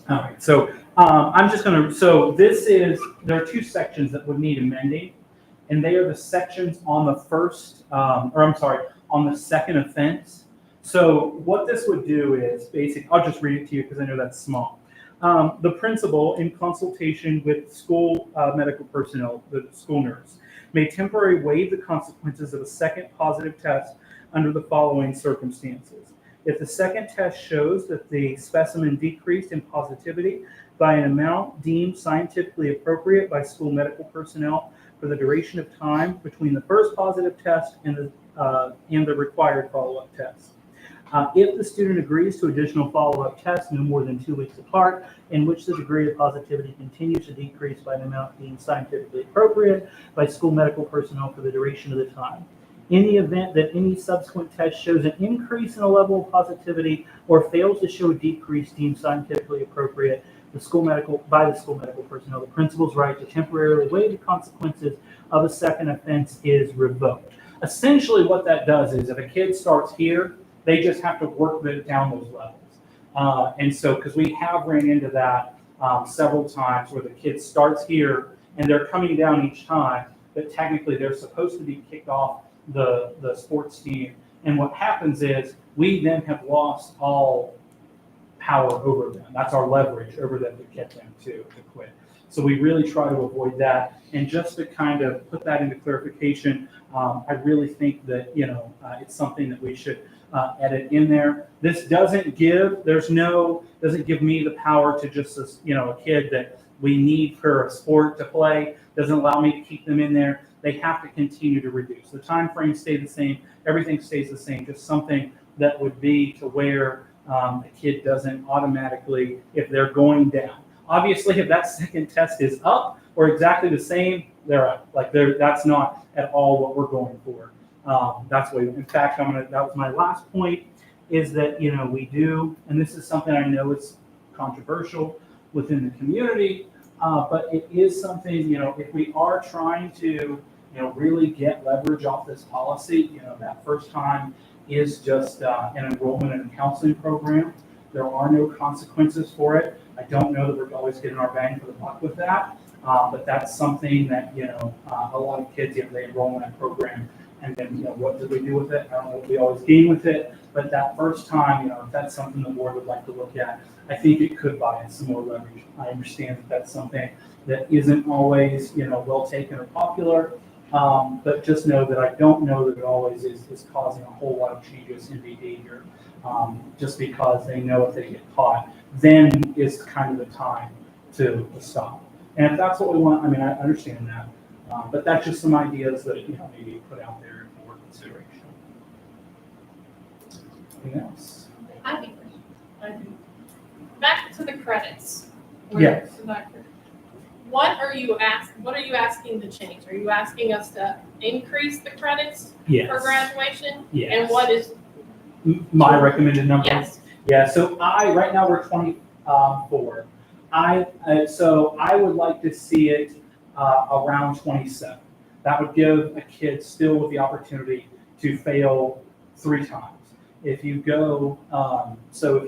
All right, so I'm just going to, there are 2 sections that would need amending, and they are the sections on on the second offense. So what this would do is I'll just read it to you because I know that's small. The principal, in consultation with school medical personnel, the school nurse, may temporarily waive the consequences of a second positive test under the following circumstances. If the second test shows that the specimen decreased in positivity by an amount deemed scientifically appropriate by school medical personnel for the duration of time between the first positive test and the required follow-up test. If the student agrees to additional follow-up tests no more than 2 weeks apart, in which the degree of positivity continues to decrease by an amount deemed scientifically appropriate by school medical personnel for the duration of the time. In the event that any subsequent test shows an increase in the level of positivity or fails to show a decrease deemed scientifically appropriate by the school medical personnel, the principal's right to temporarily waive the consequences of a second offense is revoked. Essentially what that does is if a kid starts here, they just have to work down those levels. And so, because we have ran into that several times where the kid starts here and they're coming down each time, but technically they're supposed to be kicked off the sports team. And what happens is we then have lost all power over them. That's our leverage over them to get them to quit. So we really try to avoid that. And just to kind of put that into clarification, I really think that, it's something that we should edit in there. This doesn't give me the power to just, a kid that we need for a sport to play, doesn't allow me to keep them in there. they have to continue to reduce. The time frames stay the same, everything stays the same, just something that would be to where a kid doesn't automatically, if they're going down. Obviously, if that second test is up or exactly the same, they're up. Like that's not at all what we're going for. That's what, in fact, that was my last point, is that, we do, and this is something I know is controversial within the community, but it is something, if we are trying to, really get leverage off this policy, that first time is just an enrollment in a counseling program. There are no consequences for it. I don't know that we're always getting our bang for the buck with that, but that's something that, a lot of kids, they enroll in that program, and then, what do we do with it? I don't know what we always gain with it, but that first time, if that's something the board would like to look at, I think it could buy us some more leverage. I understand that that's something that isn't always, well taken or popular, but just know that I don't know that it always is causing a whole lot of changes in behavior, just because they know if they get caught, then is kind of the time to stop. And if that's what we want, I understand that, but that's just some ideas that, maybe put out there for consideration. Anything else? I think, back to the credits. Yes. What are you asking to change? Are you asking us to increase the credits Yes. for graduation? Yes. And what is, My recommended number? yes, Yeah, so right now we're 24. So I would like to see it around 27. That would give a kid still with the opportunity to fail 3 times. If you go, so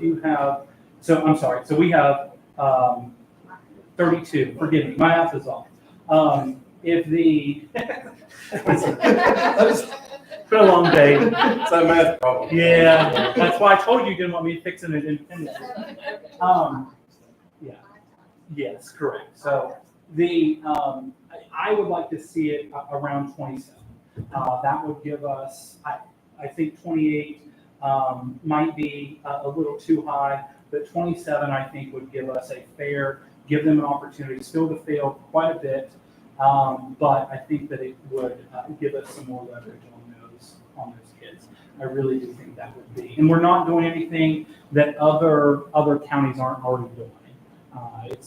we have 32, forgive me, my math is off. It's been a long day. It's a math problem. Yeah, that's why I told you you didn't want me fixing it independently. Yeah, yes, correct. So I would like to see it around 27. That would give us, I think 28 might be a little too high, but 27 I think would give us give them an opportunity still to fail quite a bit, but I think that it would give us some more leverage on those kids. I really do think that would be. And we're not doing anything that other counties aren't already doing.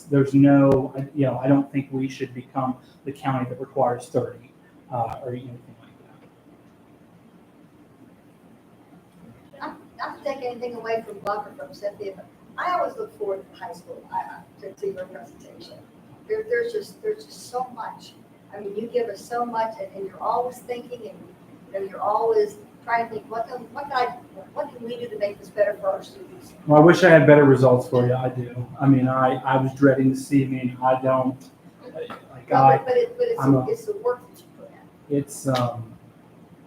There's no, I don't think we should become the county that requires 30 or anything like that. Not to take anything away from Buck or from Cynthia, but I always look forward to high school, to your presentation. There's just so much. You give us so much, and you're always thinking, and you're always trying to think, what can we do to make this better for our students? Well, I wish I had better results for you. I do. I was dreading to see me. I don't. But it's the work that you put in. It's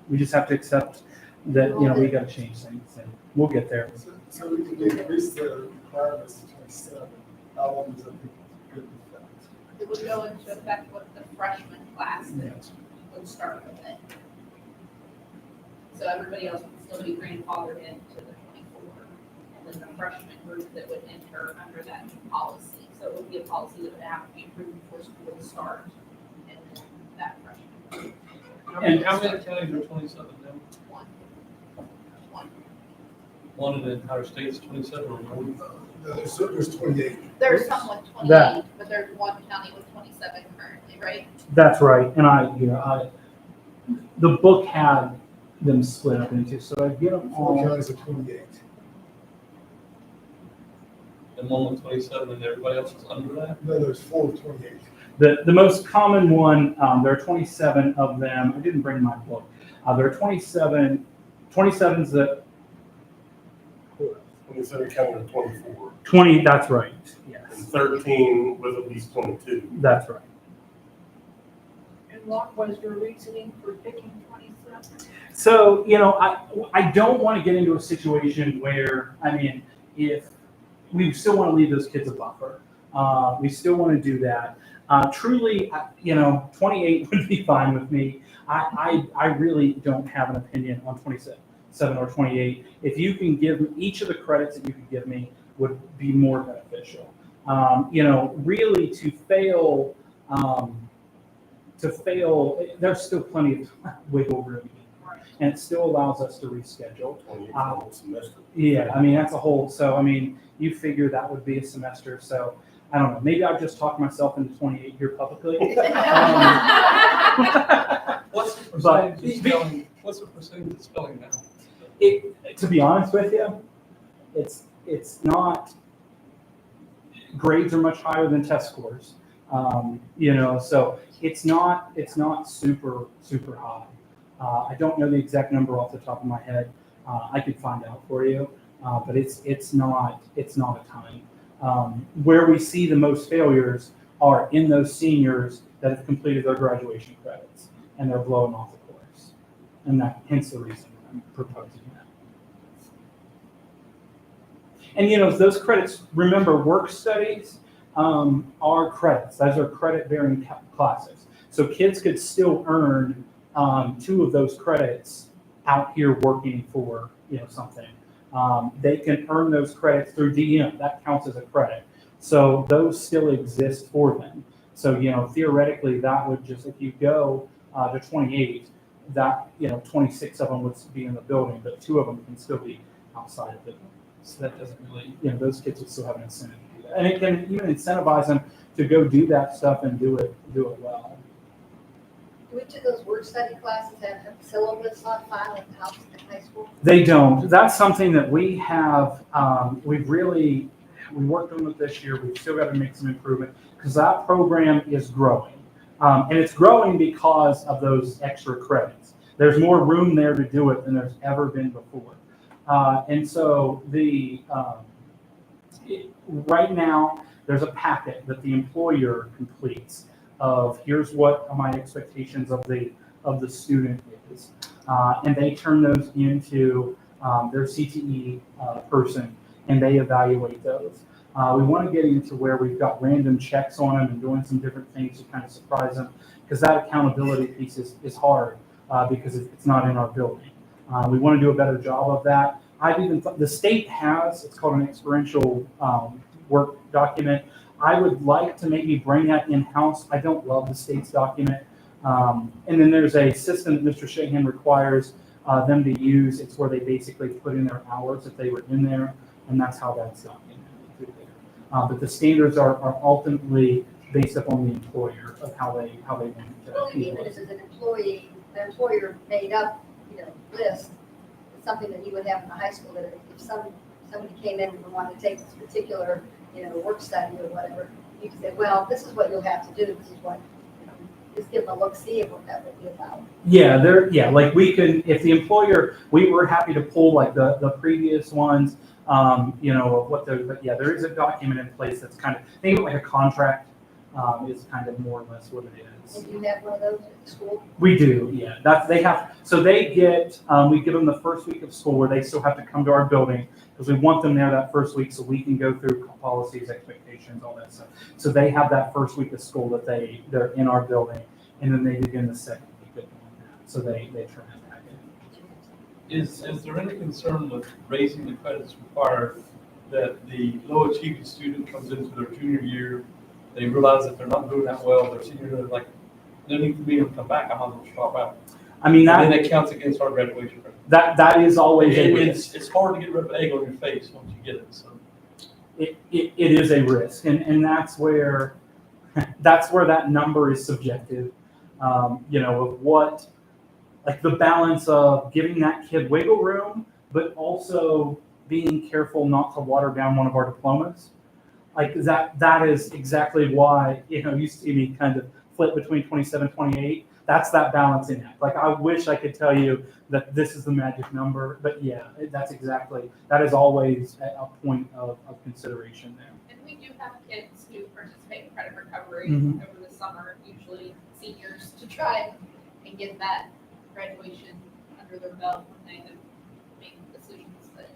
we just have to accept that we got to change things, and we'll get there. So we can increase the requirements to 27. How long does that think good effect? it would go into effect with the freshman class that Yes. would start with it. So everybody else would still be grandfathered into the 24, and then the freshman group that would enter under that new policy. So it would be a policy that would have to be approved before school would start, and then that freshman group. And How many counties are 27 now? One. One in the entire state is 27 or more? No, there's 28. There's some with 28, That- but there's one county with 27 currently, right? That's right. And the book had them split up into, so I get them 4 all. counties of 28. And one with 27 and everybody else is under that? No, there's 4 of 28. The most common one, there are 27 of them. I didn't bring my book. There are 27s that, 27 counting of 24, 20, that's right. and Yes, 13 with at least 22. that's right. And what was your reasoning for picking 27? So, I don't want to get into a situation where, if we still want to leave those kids a buffer, we still want to do that. Truly, 28 would be fine with me. I really don't have an opinion on 27 or 28. If you can give me each of the credits that you can give me would be more beneficial. Really to fail to fail, there's still plenty of wiggle room. And it still allows us to reschedule. 28 whole semester. Yeah, I mean, that's a whole, so, I mean, you figure that would be a semester, so, I don't know, maybe I've just talked myself into 28 here publicly. What's the But- percentage of spelling, what's the percentage of spelling now? To be honest with you, it's not, grades are much higher than test scores. So it's not super, super high. I don't know the exact number off the top of my head. I could find out for you, but it's not a ton. Where we see the most failures are in those seniors that have completed their graduation credits and they're blowing off the course, and hence the reason I'm proposing that. And those credits. Remember, work studies are credits. Those are credit-bearing classes. So kids could still earn 2 of those credits out here working for something. They can earn those credits through DM. That counts as a credit. So those still exist for them. So theoretically, that would just, if you go to 28, that 26 of them would be in the building, but 2 of them can still be outside of it. So that doesn't really, those kids would still have an incentive to do that, and it can even incentivize them to go do that stuff and do it well. Do each of those work study classes have a syllabus on file in high school? They don't. That's something that we have. We worked on it this year. We've still got to make some improvement because that program is growing, and it's growing because of those extra credits. There's more room there to do it than there's ever been before, and so right now there's a packet that the employer completes of here's what my expectations of the student is, and they turn those into their CTE person, and they evaluate those. We want to get into where we've got random checks on them and doing some different things to kind of surprise them, because that accountability piece is hard because it's not in our building. We want to do a better job of that. I've even the state has, it's called an experiential work document. I would like to maybe bring that in-house. I don't love the state's document. And then there's a system that Mr. Shahan requires them to use. It's where they basically put in their hours if they were in there, and that's how that's documented through there. But the standards are ultimately based upon the employer of how they want to. Well, even if it's an employee, the employer made up, list, it's something that you would have in the high school, that if somebody came in and wanted to take this particular, work study or whatever, you could say, well, this is what you'll have to do, this is what, just give them a look, see what that would be about. Like we can, if the employer, we were happy to pull like the previous ones, of what there is a document in place that's kind of, think of it like a contract, is kind of more or less what it is. And do you have one of those at school? We do, yeah. They get, we give them the first week of school where they still have to come to our building because we want them there that first week so we can go through policies, expectations, all that stuff. So they have that first week of school that they're in our building, and then they begin the second week of doing that. So they turn that back in. Is there any concern with raising the credits required that the low achieving student comes into their junior year, they realize that they're not doing that well, their senior year, like, no need for me to come back, I might as well drop out. I mean, And then it counts against our graduation rate. that is always a risk. It's hard to get rid of egg on your face once you get it, so. It is a risk, and that's where that number is subjective. Of what, like the balance of giving that kid wiggle room, but also being careful not to water down one of our diplomas. Like that is exactly why, you see me kind of flip between 27, 28. That's that balancing act. Like, I wish I could tell you that this is the magic number, but yeah, that is always a point of consideration there. And we do have kids who participate in credit recovery Mhm. over the summer, usually seniors, to try and get that graduation under their belt when they have made decisions that.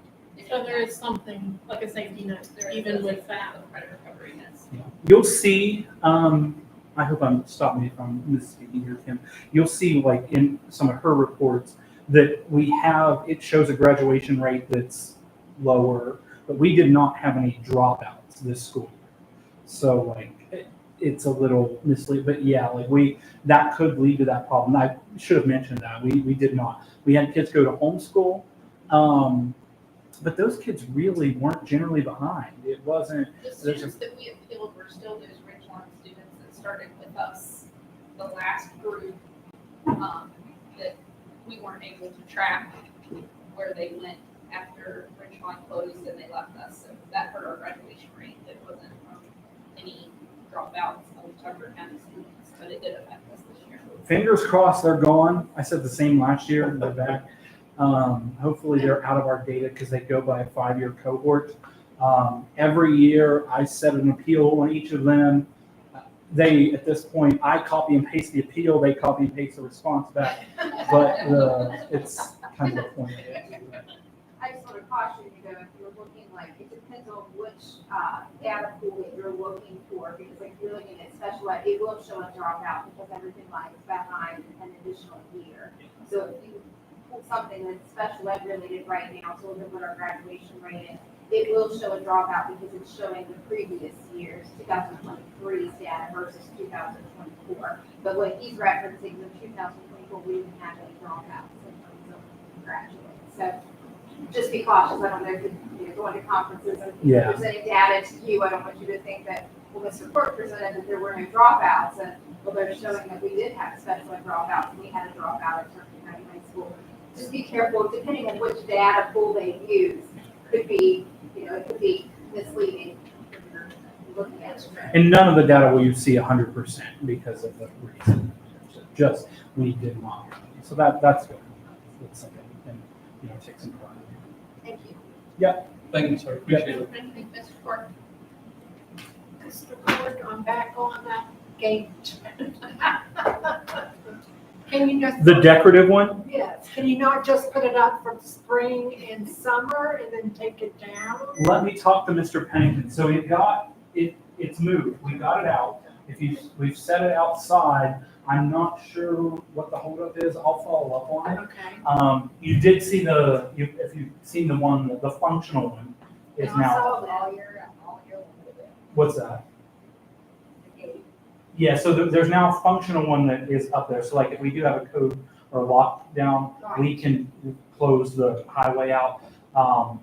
So there is something, like a safety net, There is even a with that. Credit recovery, yes. Yeah. You'll see, I hope I'm stopping me if I'm misspeaking here, Kim. You'll see, like in some of her reports, that it shows a graduation rate that's lower, but we did not have any dropouts this school year. So, like, it's a little misleading, but yeah, like that could lead to that problem. I should have mentioned that. We did not. We had kids go to homeschool. But those kids really weren't generally behind. It wasn't. The There's students that we appealed were still those Ridgeline students that started with us, the last group, that we weren't able to track where they went after Ridgeline closed and they left us. So that hurt our graduation rate. It wasn't any dropouts of Tucker County students, but it did affect us this year. Fingers crossed they're gone. I said the same last year. They're back. Hopefully they're out of our data because they go by a 5-year cohort. Every year I set an appeal on each of them. They, at this point, I copy and paste the appeal, they copy and paste the response back, but it's kind of the point of it. I just want to caution you though, if you're looking it depends on which data pool that you're looking for, because if you're looking at special ed, it will show a dropout because everything lies behind an additional year. So if you pull something that's special ed related right now, so look at what our graduation rate is, it will show a dropout because it's showing the previous years, 2023's data versus 2024. But what he's referencing, the 2024, we didn't have any dropouts in terms of graduates. So just be cautious. I don't know if you're going to conferences and presenting data to you. I don't want you to think that, well, Mr. Court presented that there were no dropouts, and well, they're showing that we did have special ed dropouts, and we had a dropout at Turkey County High School. Just be careful, depending on which data pool they use, could be, it could be misleading if you're looking at it. And none of the data will you see 100% because of the reason. Just we did not. So that's good. That's something we can take some pride in. Thank you. Thank you, sir. Appreciate it. Thank you, Mr. Court. Mr. Court, I'm back on that gate. Can you just? The decorative one? Yes, can you not just put it up for spring and summer and then take it down? Let me talk to Mr. Pennington. So it's moved. We got it out. We've set it outside. I'm not sure what the holdup is. I'll follow up on it. Okay. You did see if you've seen the one, the functional one is And I now. saw that. All year. What's that? Yeah, so there's now a functional one that is up there. So like if we do have a code or lockdown, we can close the highway out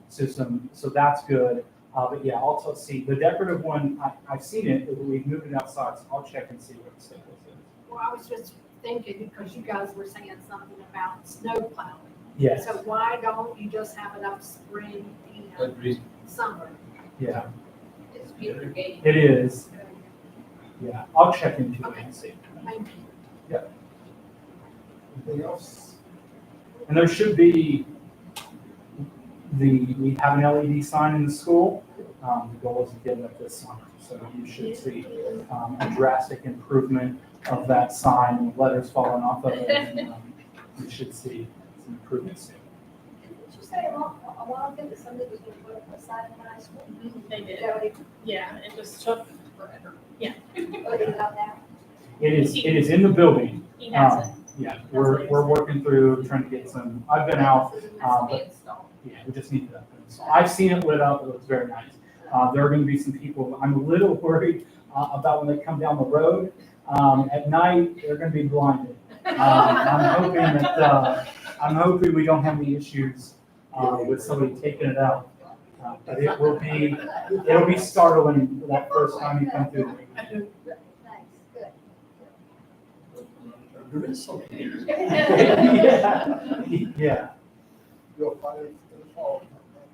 system. So that's good. But yeah, I'll see. The decorative one, I've seen it. We've moved it outside, so I'll check and see what the status is. Well, I was just thinking, because you guys were saying something about snow plowing. Yes. So why don't you just have it up spring and Good reason. summer? Yeah, It's Peter Gate. it is. Yeah, I'll check into it and see. Thank you. Anything else? And there should be we have an LED sign in the school. The goal is to get it up this summer. So you should see a drastic improvement of that sign and letters falling off of it. And, you should see some improvement soon. Did you say a while ago that somebody was going to put up a sign in high school? They did, That would yeah, it just took Forever. be about that. It is in the building. he has it. Yeah, we're working through trying to get some. I've been out. This is But the install. yeah, we just need that. So I've seen it lit up. It looks very nice. There are going to be some people. I'm a little worried about when they come down the road at night. They're going to be blinded. I'm hoping we don't have any issues with somebody taking it out. But it'll be startling that first time you come through. Nice, good. There is something here. Yeah. You'll find it in the fall.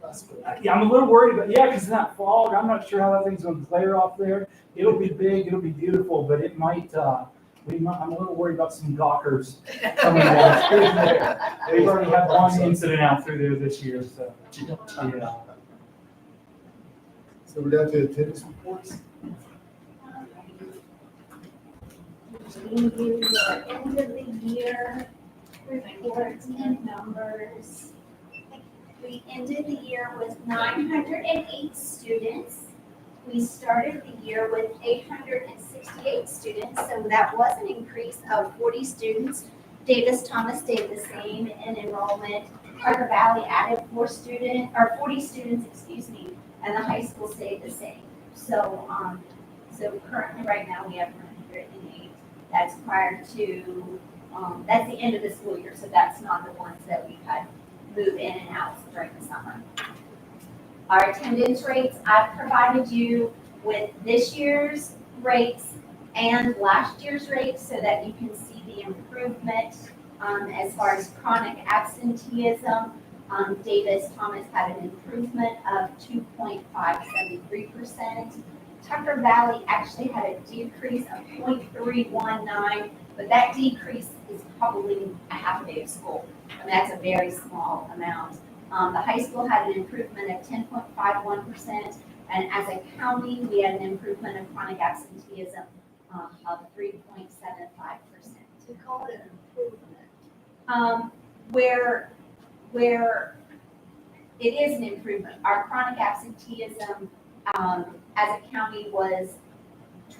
That's good. Yeah, I'm a little worried about, because in that fog, I'm not sure how that thing's going to clear off there. It'll be big, it'll be beautiful, but it might, I'm a little worried about some gawkers coming down through there. They've already had one incident out through there this year, so, yeah. So we're down to attendance reports. Giving you your end of the year reports and numbers. We ended the year with 908 students. We started the year with 868 students, so that was an increase of 40 students. Davis Thomas stayed the same in enrollment. Carter Valley added 40 students, and the high school stayed the same. So So currently, right now, we have 108. That's prior to, that's the end of the school year, so that's not the ones that we've had move in and out during the summer. Our attendance rates, I've provided you with this year's rates and last year's rates so that you can see the improvement as far as chronic absenteeism. Davis Thomas had an improvement of 2.573%. Tucker Valley actually had a decrease of 0.319, but that decrease is probably a half a day of school. I mean, that's a very small amount. The high school had an improvement of 10.51%, and as a county, we had an improvement of chronic absenteeism of 3.75%. We call it an improvement. Where it is an improvement, our chronic absenteeism as a county was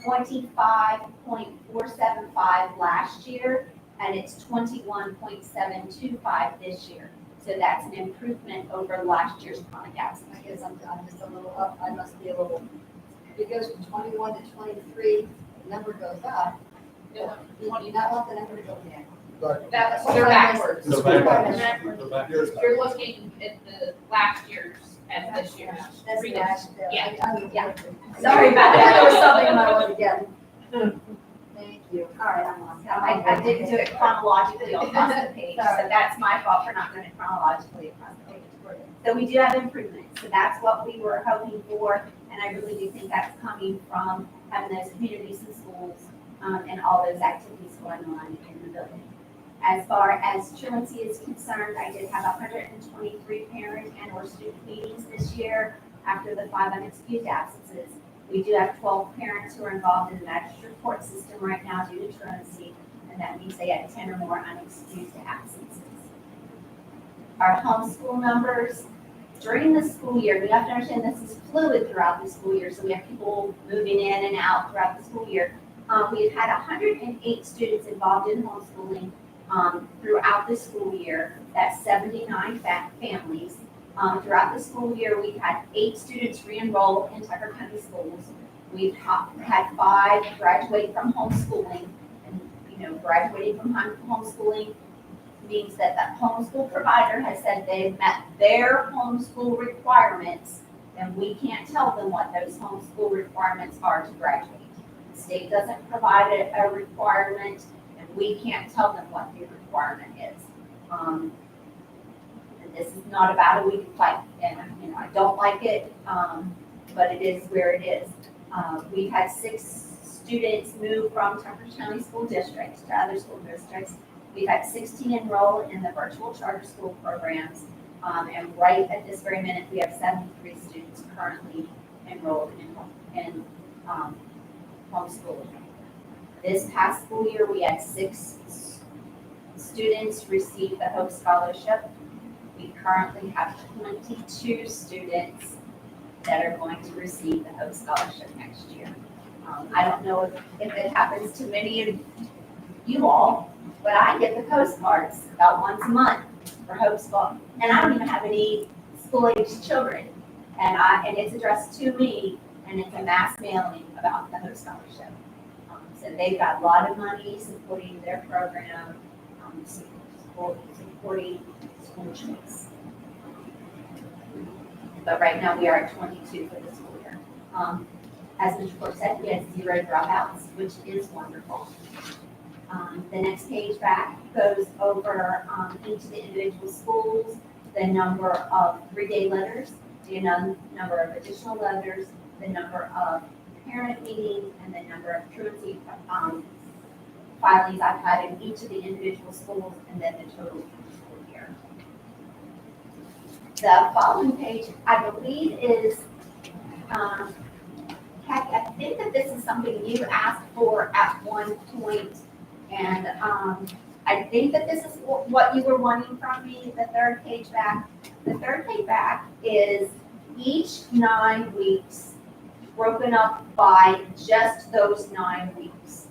25.475 last year, and it's 21.725 this year. So that's an improvement over last year's chronic I absenteeism. guess I'm just a little up, I must be a little, it goes from 21 to 23, the number goes up. Yeah, You do not want the number to go down. Right. That's, they're backwards. It's They're backwards. backwards. They're backwards. Years back. You're looking at the last year's and this year's. That's the last, Yeah. Yeah. Sorry about that, there was something I wanted to get. Thank you. All right, I'm lost. I didn't do it chronologically across the page, so that's my fault for not doing it chronologically across the page. So we do have improvements, so that's what we were hoping for, and I really do think that's coming from having those communities and schools, and all those activities going on in the building. As far as truancy is concerned, I did have 123 parent and or student meetings this year after the 5 unexcused absences. We do have 12 parents who are involved in the magistrate court system right now due to truancy, and that means they had 10 or more unexcused absences. Our homeschool numbers, during the school year, we have to understand this is fluid throughout the school year, so we have people moving in and out throughout the school year. We've had 108 students involved in homeschooling throughout the school year. That's 79 families. Throughout the school year, we've had 8 students re-enroll in Tucker County schools. We've had 5 graduate from homeschooling, and graduating from homeschooling means that the homeschool provider has said they've met their homeschool requirements, and we can't tell them what those homeschool requirements are to graduate. The state doesn't provide a requirement, and we can't tell them what the requirement is. And this is not about a week fight, and I don't like it, but it is where it is. We've had 6 students move from Tucker County School Districts to other school districts. We've had 16 enroll in the virtual charter school programs, and right at this very minute, we have 73 students currently enrolled in homeschooling. This past school year, we had 6 students receive the Hope Scholarship. We currently have 22 students that are going to receive the Hope Scholarship next year. I don't know if it happens to many of you all, but I get the postcards about once a month for Hope Scholarship, and I don't even have any school-aged children. And it's addressed to me, and it's a mass mailing about the Hope Scholarship. So they've got a lot of money supporting their program, supporting school choice. But right now, we are at 22 for the school year. As Mr. Clark said, we had 0 dropouts, which is wonderful. The next page back goes over each of the individual schools, the number of 3-day letters, the number of additional letters, the number of parent meetings, and the number of truancy filings I've had in each of the individual schools, and then the total school year. The following page, I believe, is, Kathy, I think that this is something you asked for at one point, and I think that this is what you were wanting from me, the third page back. The third page back is each 9 weeks broken up by just those 9 weeks.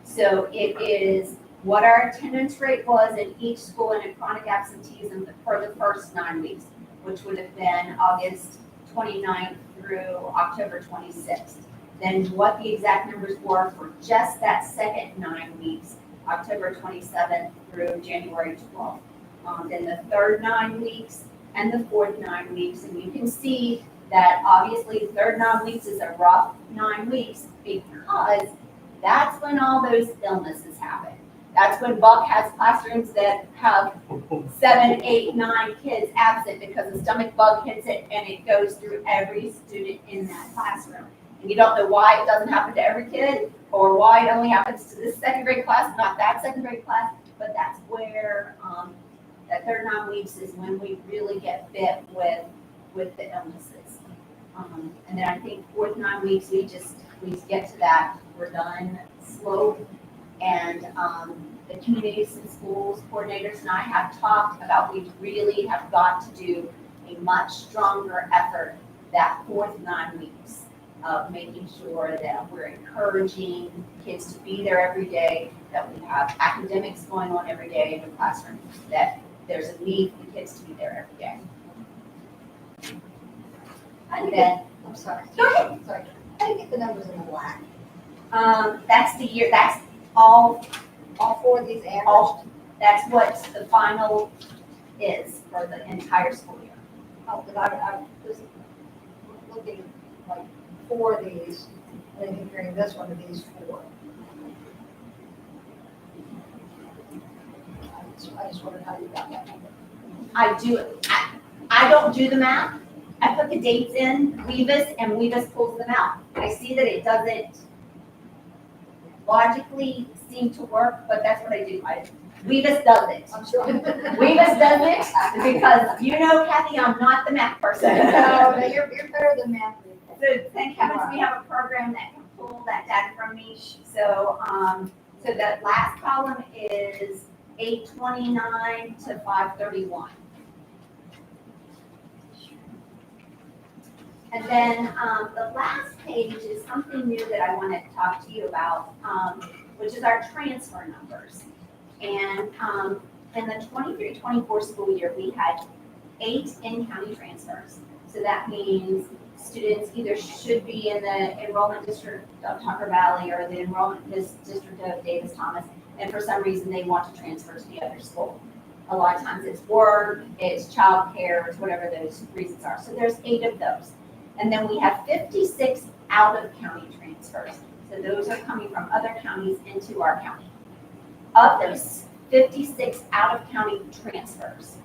So it is what our attendance rate was in each school in a chronic absenteeism for the first 9 weeks, which would have been August 29th through October 26th. than what the exact numbers were for just that second 9 weeks, October 27th through January 12th. Then the third 9 weeks and the fourth 9 weeks, and you can see that obviously the third 9 weeks is a rough 9 weeks because that's when all those illnesses happen. That's when Buck has classrooms that have 7, 8, 9 kids absent because the stomach bug hits it and it goes through every student in that classroom. And you don't know why it doesn't happen to every kid or why it only happens to this second grade class, not that second grade class, but that's where that third 9 weeks is when we really get bit with the illnesses. And then I think fourth 9 weeks, we get to that, we're done slope. And the communities and schools coordinators and I have talked about we really have got to do a much stronger effort that fourth 9 weeks of making sure that we're encouraging kids to be there every day, that we have academics going on every day in the classroom, that there's a need for the kids to be there every day. And then, I'm sorry. Go ahead. Sorry. How do you get the numbers in the black? that's the year, that's all, All four of these averaged? all, that's what the final is for the entire school year. Oh, because I was looking like 4 of these, and then comparing this one to these 4. I just wondered how you got that number. I don't do the math. I put the dates in Weavis and Weavis pulls them out. I see that it doesn't logically seem to work, but that's what I do. Weavis does it. I'm sure. Weavis does it because you know, Kathy, I'm not the math person. No, you're better than math. So thank heavens we have a program that can pull that data from me. So, so that last column is 829 to 531. And then the last page is something new that I want to talk to you about, which is our transfer numbers. And in the 23-24 school year, we had 8 in-county transfers. So that means students either should be in the enrollment district of Tucker Valley or the enrollment district of Davis Thomas, and for some reason they want to transfer to the other school. A lot of times it's work, it's childcare, it's whatever those reasons are. So there's 8 of those. And then we have 56 out-of-county transfers. So those are coming from other counties into our county. Of those 56 out-of-county transfers,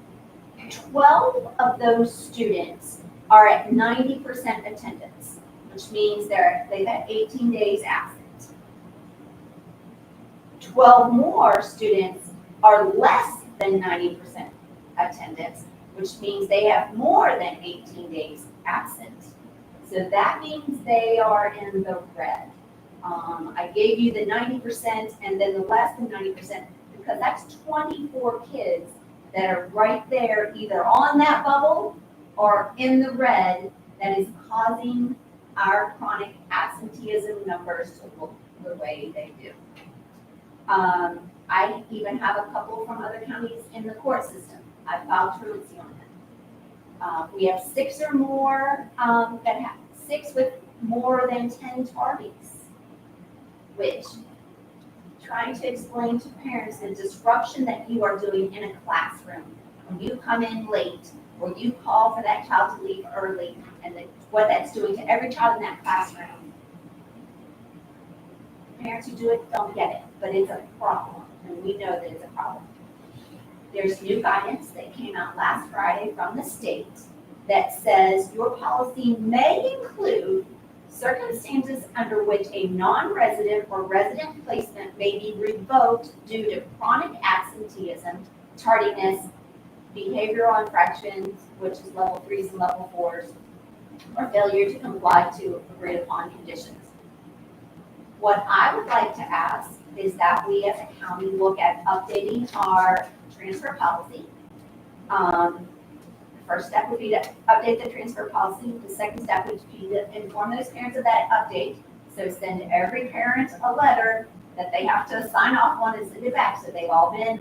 12 of those students are at 90% attendance, which means they've had 18 days absent. 12 more students are less than 90% attendance, which means they have more than 18 days absent. So that means they are in the red. I gave you the 90% and then the less than 90% because that's 24 kids that are right there, either on that bubble or in the red, that is causing our chronic absenteeism numbers to look the way they do. I even have a couple from other counties in the court system. I filed truancy on them. We have 6 or more that have 6 with more than 10 tardies, which trying to explain to parents the disruption that you are doing in a classroom when you come in late or you call for that child to leave early and what that's doing to every child in that classroom. Parents who do it don't get it, but it's a problem, and we know that it's a problem. There's new guidance that came out last Friday from the state that says your policy may include circumstances under which a non-resident or resident placement may be revoked due to chronic absenteeism, tardiness, behavioral infractions, which is level 3s and level 4s, or failure to comply to agreed upon conditions. What I would like to ask is that we as a county look at updating our transfer policy. The first step would be to update the transfer policy. The second step would be to inform those parents of that update. So send every parent a letter that they have to sign off on and send it back so they've all been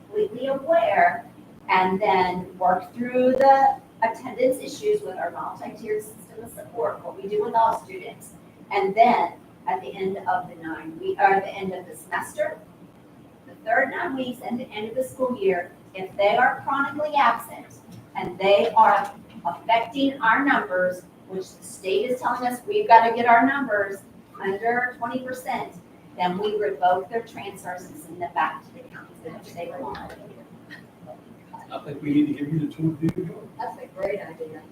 completely aware, and then work through the attendance issues with our multi-tiered system of support, what we do with all students. And then at the end of the 9 week, or at the end of the semester, the third 9 weeks and the end of the school year, if they are chronically absent and they are affecting our numbers, which the state is telling us we've got to get our numbers under 20%, then we revoke their transfers and send them back to the counties in which they belong. I think we need to give you the tools to do it. That's a great idea.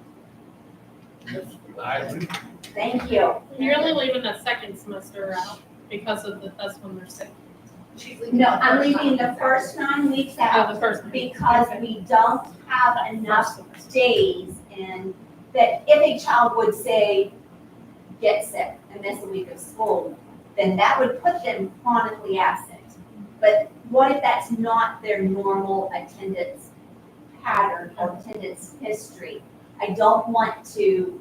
I agree. Thank you. You're only leaving the second semester out because of that's when they're sick. No, I'm leaving the first 9 weeks Oh, out the first one. because Okay. we don't have enough First semester. days in that if a child would say, get sick and miss a week of school, then that would put them chronically absent. But what if that's not their normal attendance pattern or attendance history? I don't want to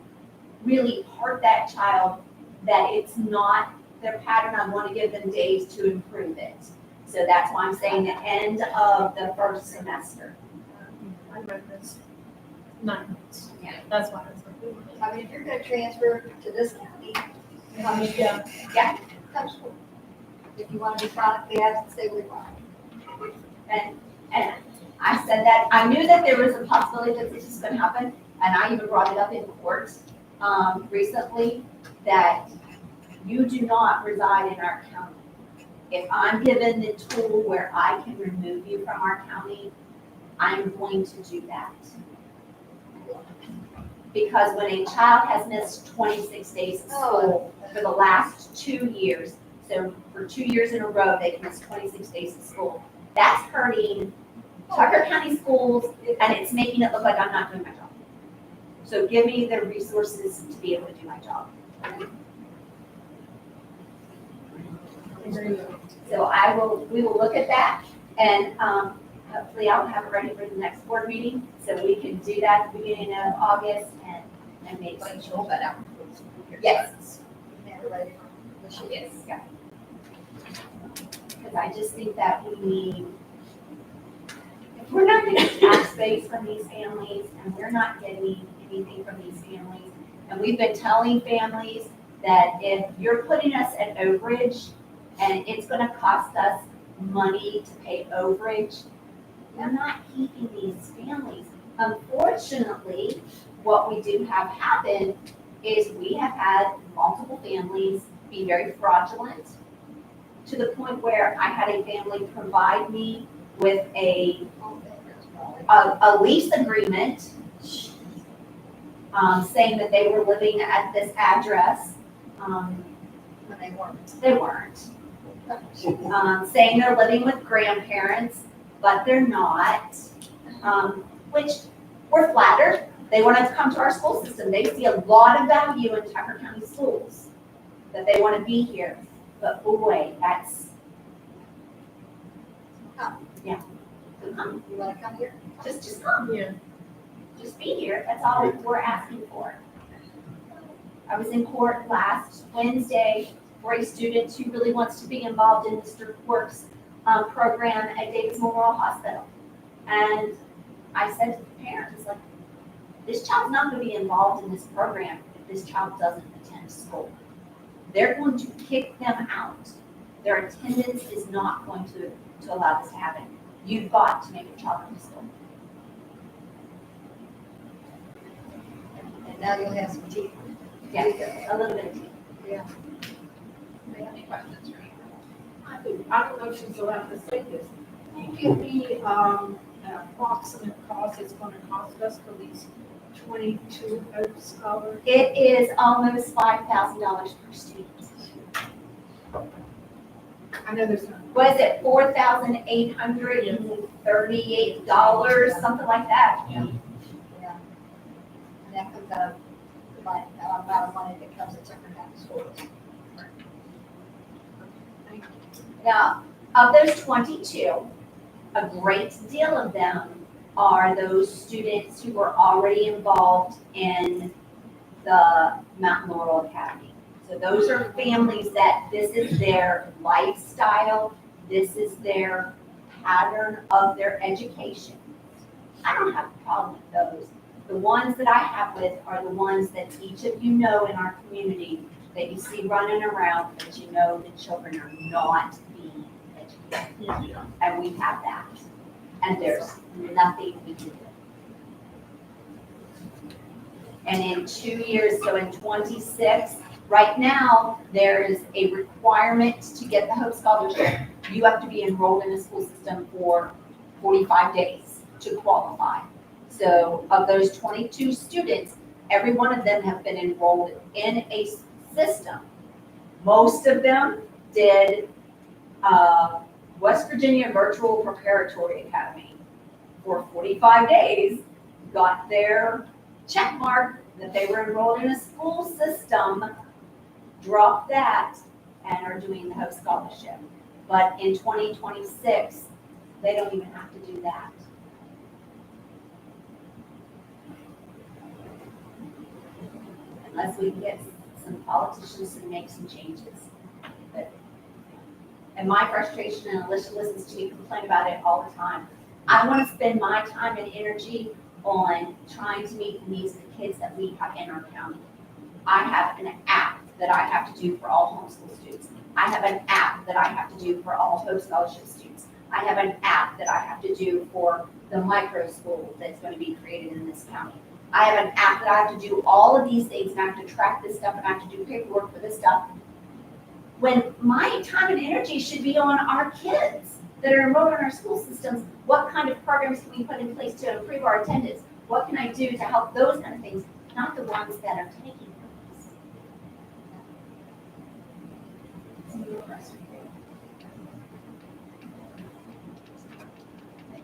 really hurt that child that it's not their pattern. I want to give them days to improve it. So that's why I'm saying the end of the first semester. I read this 9 months. Yeah. That's why I was like. I mean, if you're gonna transfer to this county, Yeah. come school. If you wanna be chronically absent, stay where you are. And I said that, I knew that there was a possibility that this was gonna happen, and I even brought it up in court, recently, that you do not reside in our county. If I'm given the tool where I can remove you from our county, I'm going to do that. Because when a child has missed 26 days of school for the last 2 years, so for 2 years in a row, they've missed 26 days of school, that's hurting Tucker County schools, and it's making it look like I'm not doing my job. So give me the resources to be able to do my job. So we will look at that, and hopefully I'll have it ready for the next board meeting, so we can do that at the beginning of August and make some Roll that out. Yes. Never ready for this year. Yes. Because I just think that we need, if we're not getting tax base from these families, and we're not getting anything from these families, and we've been telling families that if you're putting us at overage, and it's gonna cost us money to pay overage, we're not keeping these families. Unfortunately, what we do have happen is we have had multiple families be very fraudulent, to the point where I had a family provide me with a lease agreement, saying that they were living at this address. When they weren't. They weren't. Saying they're living with grandparents, but they're not, which we're flattered. They want to come to our school system. They see a lot of value in Tucker County schools, that they want to be here. But boy, that's, yeah. Come. You wanna come here? Just come. Yeah. Just be here. That's all we're asking for. I was in court last Wednesday for a student who really wants to be involved in Mr. Quirk's program at Davis Memorial Hospital. And I said to the parents, like, this child's not going to be involved in this program if this child doesn't attend school. They're going to kick them out. Their attendance is not going to allow this to happen. You've got to make your child come to school. And now you'll have some teeth. Yeah, a little bit of tea. Do you have any questions for me? I don't know if she's allowed to say this. Can you give me, an approximate cost it's gonna cost us for these 22 Hope Scholars? It is almost $5,000 per student. I know there's not. Was it $4,838, something like that? Yeah. And that comes out of the amount of money that comes to Tucker County Schools. Now, of those 22, a great deal of them are those students who were already involved in the Mountain Laurel Academy. So those are families that this is their lifestyle, this is their pattern of their education. I don't have a problem with those. The ones that I have with are the ones that each of you know in our community that you see running around, but you know the children are not being educated. And we have that. And there's nothing we can do. And in 2 years, so in 26, right now, there is a requirement to get the Hope Scholarship. You have to be enrolled in a school system for 45 days to qualify. So of those 22 students, every one of them have been enrolled in a system. Most of them did West Virginia Virtual Preparatory Academy for 45 days, got their check mark that they were enrolled in a school system, dropped that, and are doing the Hope Scholarship. But in 2026, they don't even have to do that. Unless we can get some politicians to make some changes. And my frustration, and Alicia listens to me complain about it all the time, I want to spend my time and energy on trying to meet the needs of the kids that we have in our county. I have an app that I have to do for all homeschool students. I have an app that I have to do for all Hope Scholarship students. I have an app that I have to do for the micro school that's going to be created in this county. I have an app that I have to do all of these things, and I have to track this stuff, and I have to do paperwork for this stuff. When my time and energy should be on our kids that are enrolled in our school systems, what kind of programs can we put in place to improve our attendance? What can I do to help those kind of things, not the ones that are taking place?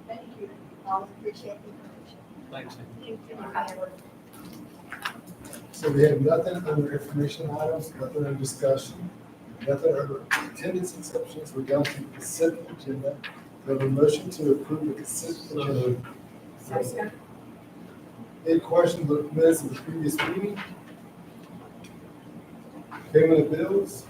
Thank you. I appreciate the information. Thanks. So we have nothing under information items, nothing under discussion, nothing under attendance exceptions. We're down to the consent agenda. We have a motion to approve the consent agenda. Second. Any questions of the minutes of the previous meeting? Payment of bills?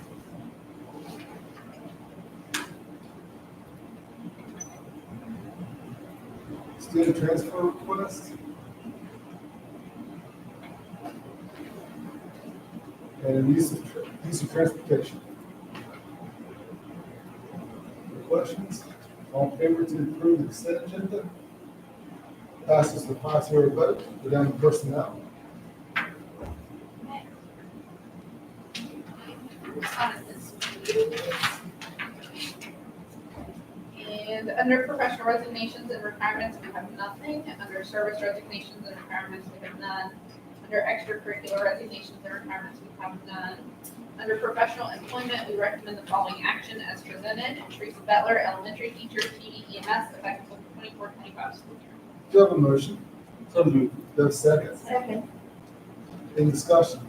Student transfer request? And use of transportation. Any questions? All in favor to approve the consent agenda? Passes the 5-0 vote. We're down to personnel. And under professional resignations and retirements, we have nothing. Under service resignations and retirements, we have none. Under extracurricular resignations and retirements, we have none. Under professional employment, we recommend the following action as presented. Teresa Butler, elementary teacher, TV EMS, effective with the 24-25 school year. Do you have a motion? So moved. Do you have a second? Second. Any discussion?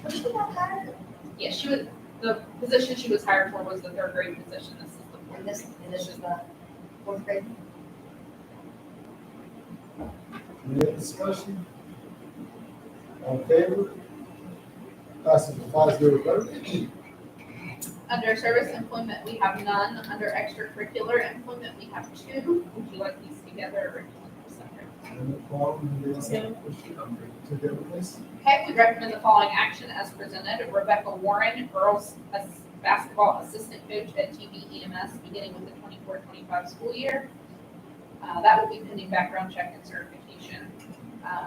Was she not hired? Yes, she was, the position she was hired for was the third grade position. This is the fourth. And this is the fourth grade? Any other discussion? All in favor? Passes the 5-0 vote. Under service employment, we have none. Under extracurricular employment, we have two. Would you like these together or do you want them separate? And the quorum is together, please. Okay, we recommend the following action as presented. Rebecca Warren, girls basketball assistant coach at TV EMS, beginning with the 24-25 school year. That will be pending background check and certification.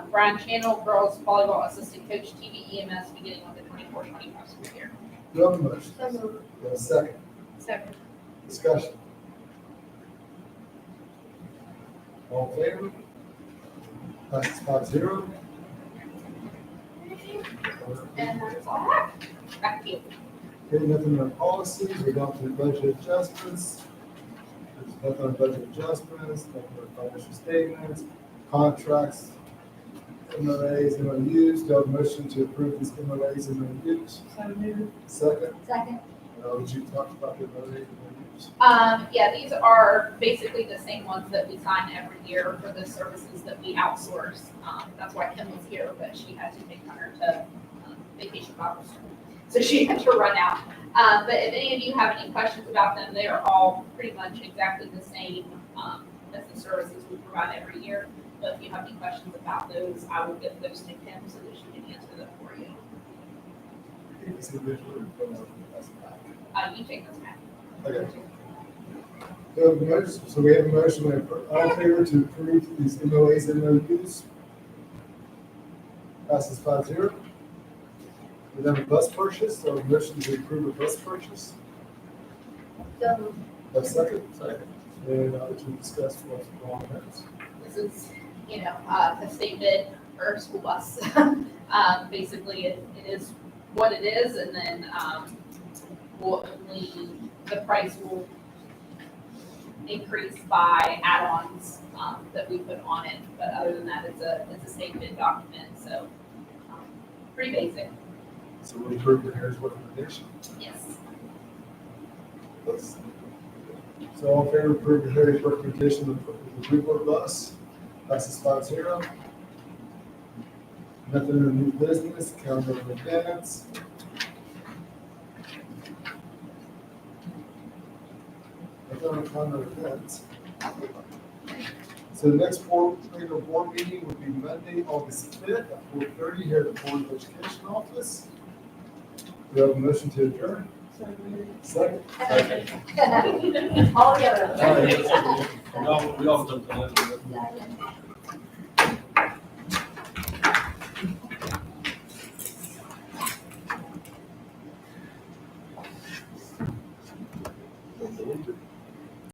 Brian Channel, girls volleyball assistant coach, TV EMS, beginning with the 24-25 school year. Do you have a motion? So moved. Do you have a second? Second. Discussion. All in favor? Passes 5-0. And that's all I have. Back to you. Okay, nothing on policies, we're down to the budget adjustments. There's nothing on budget adjustments, nothing on financial statements, contracts, MOAs, MOUs. Do you have a motion to approve these MOAs and MOUs? So moved. Second, Second. would you talk about the MOAs and MOUs? Yeah, these are basically the same ones that we sign every year for the services that we outsource. That's why Kim was here, but she had to take Hunter to vacation Bible school. So she had to run out. But if any of you have any questions about them, they are all pretty much exactly the same as the services we provide every year. But if you have any questions about those, I will get those to Kim so that she can answer them for you. these individually? You take those back. Okay. So we have a motion, all in favor to approve these MOAs and MOUs? Passes 5-0. We have a bus purchase, so a motion to approve a bus purchase. So, A second? Second. And I'll let you discuss what's going on next. This is, a state bid for a school bus. Basically, it is what it is, and then, the price will increase by add-ons, that we put on it. But other than that, it's a state bid document, so, pretty basic, So we approve the mayor's recommendation. yes. So all in favor of approving the mayor's recommendation of the blue board bus? Passes 5-0. Nothing in the new business, calendar of events. Nothing on calendar of events. So the next regular board meeting would be Monday, August 5th at 4:30 here at the Board of Education office. We have a motion to adjourn. Second. all together. We all jumped on that.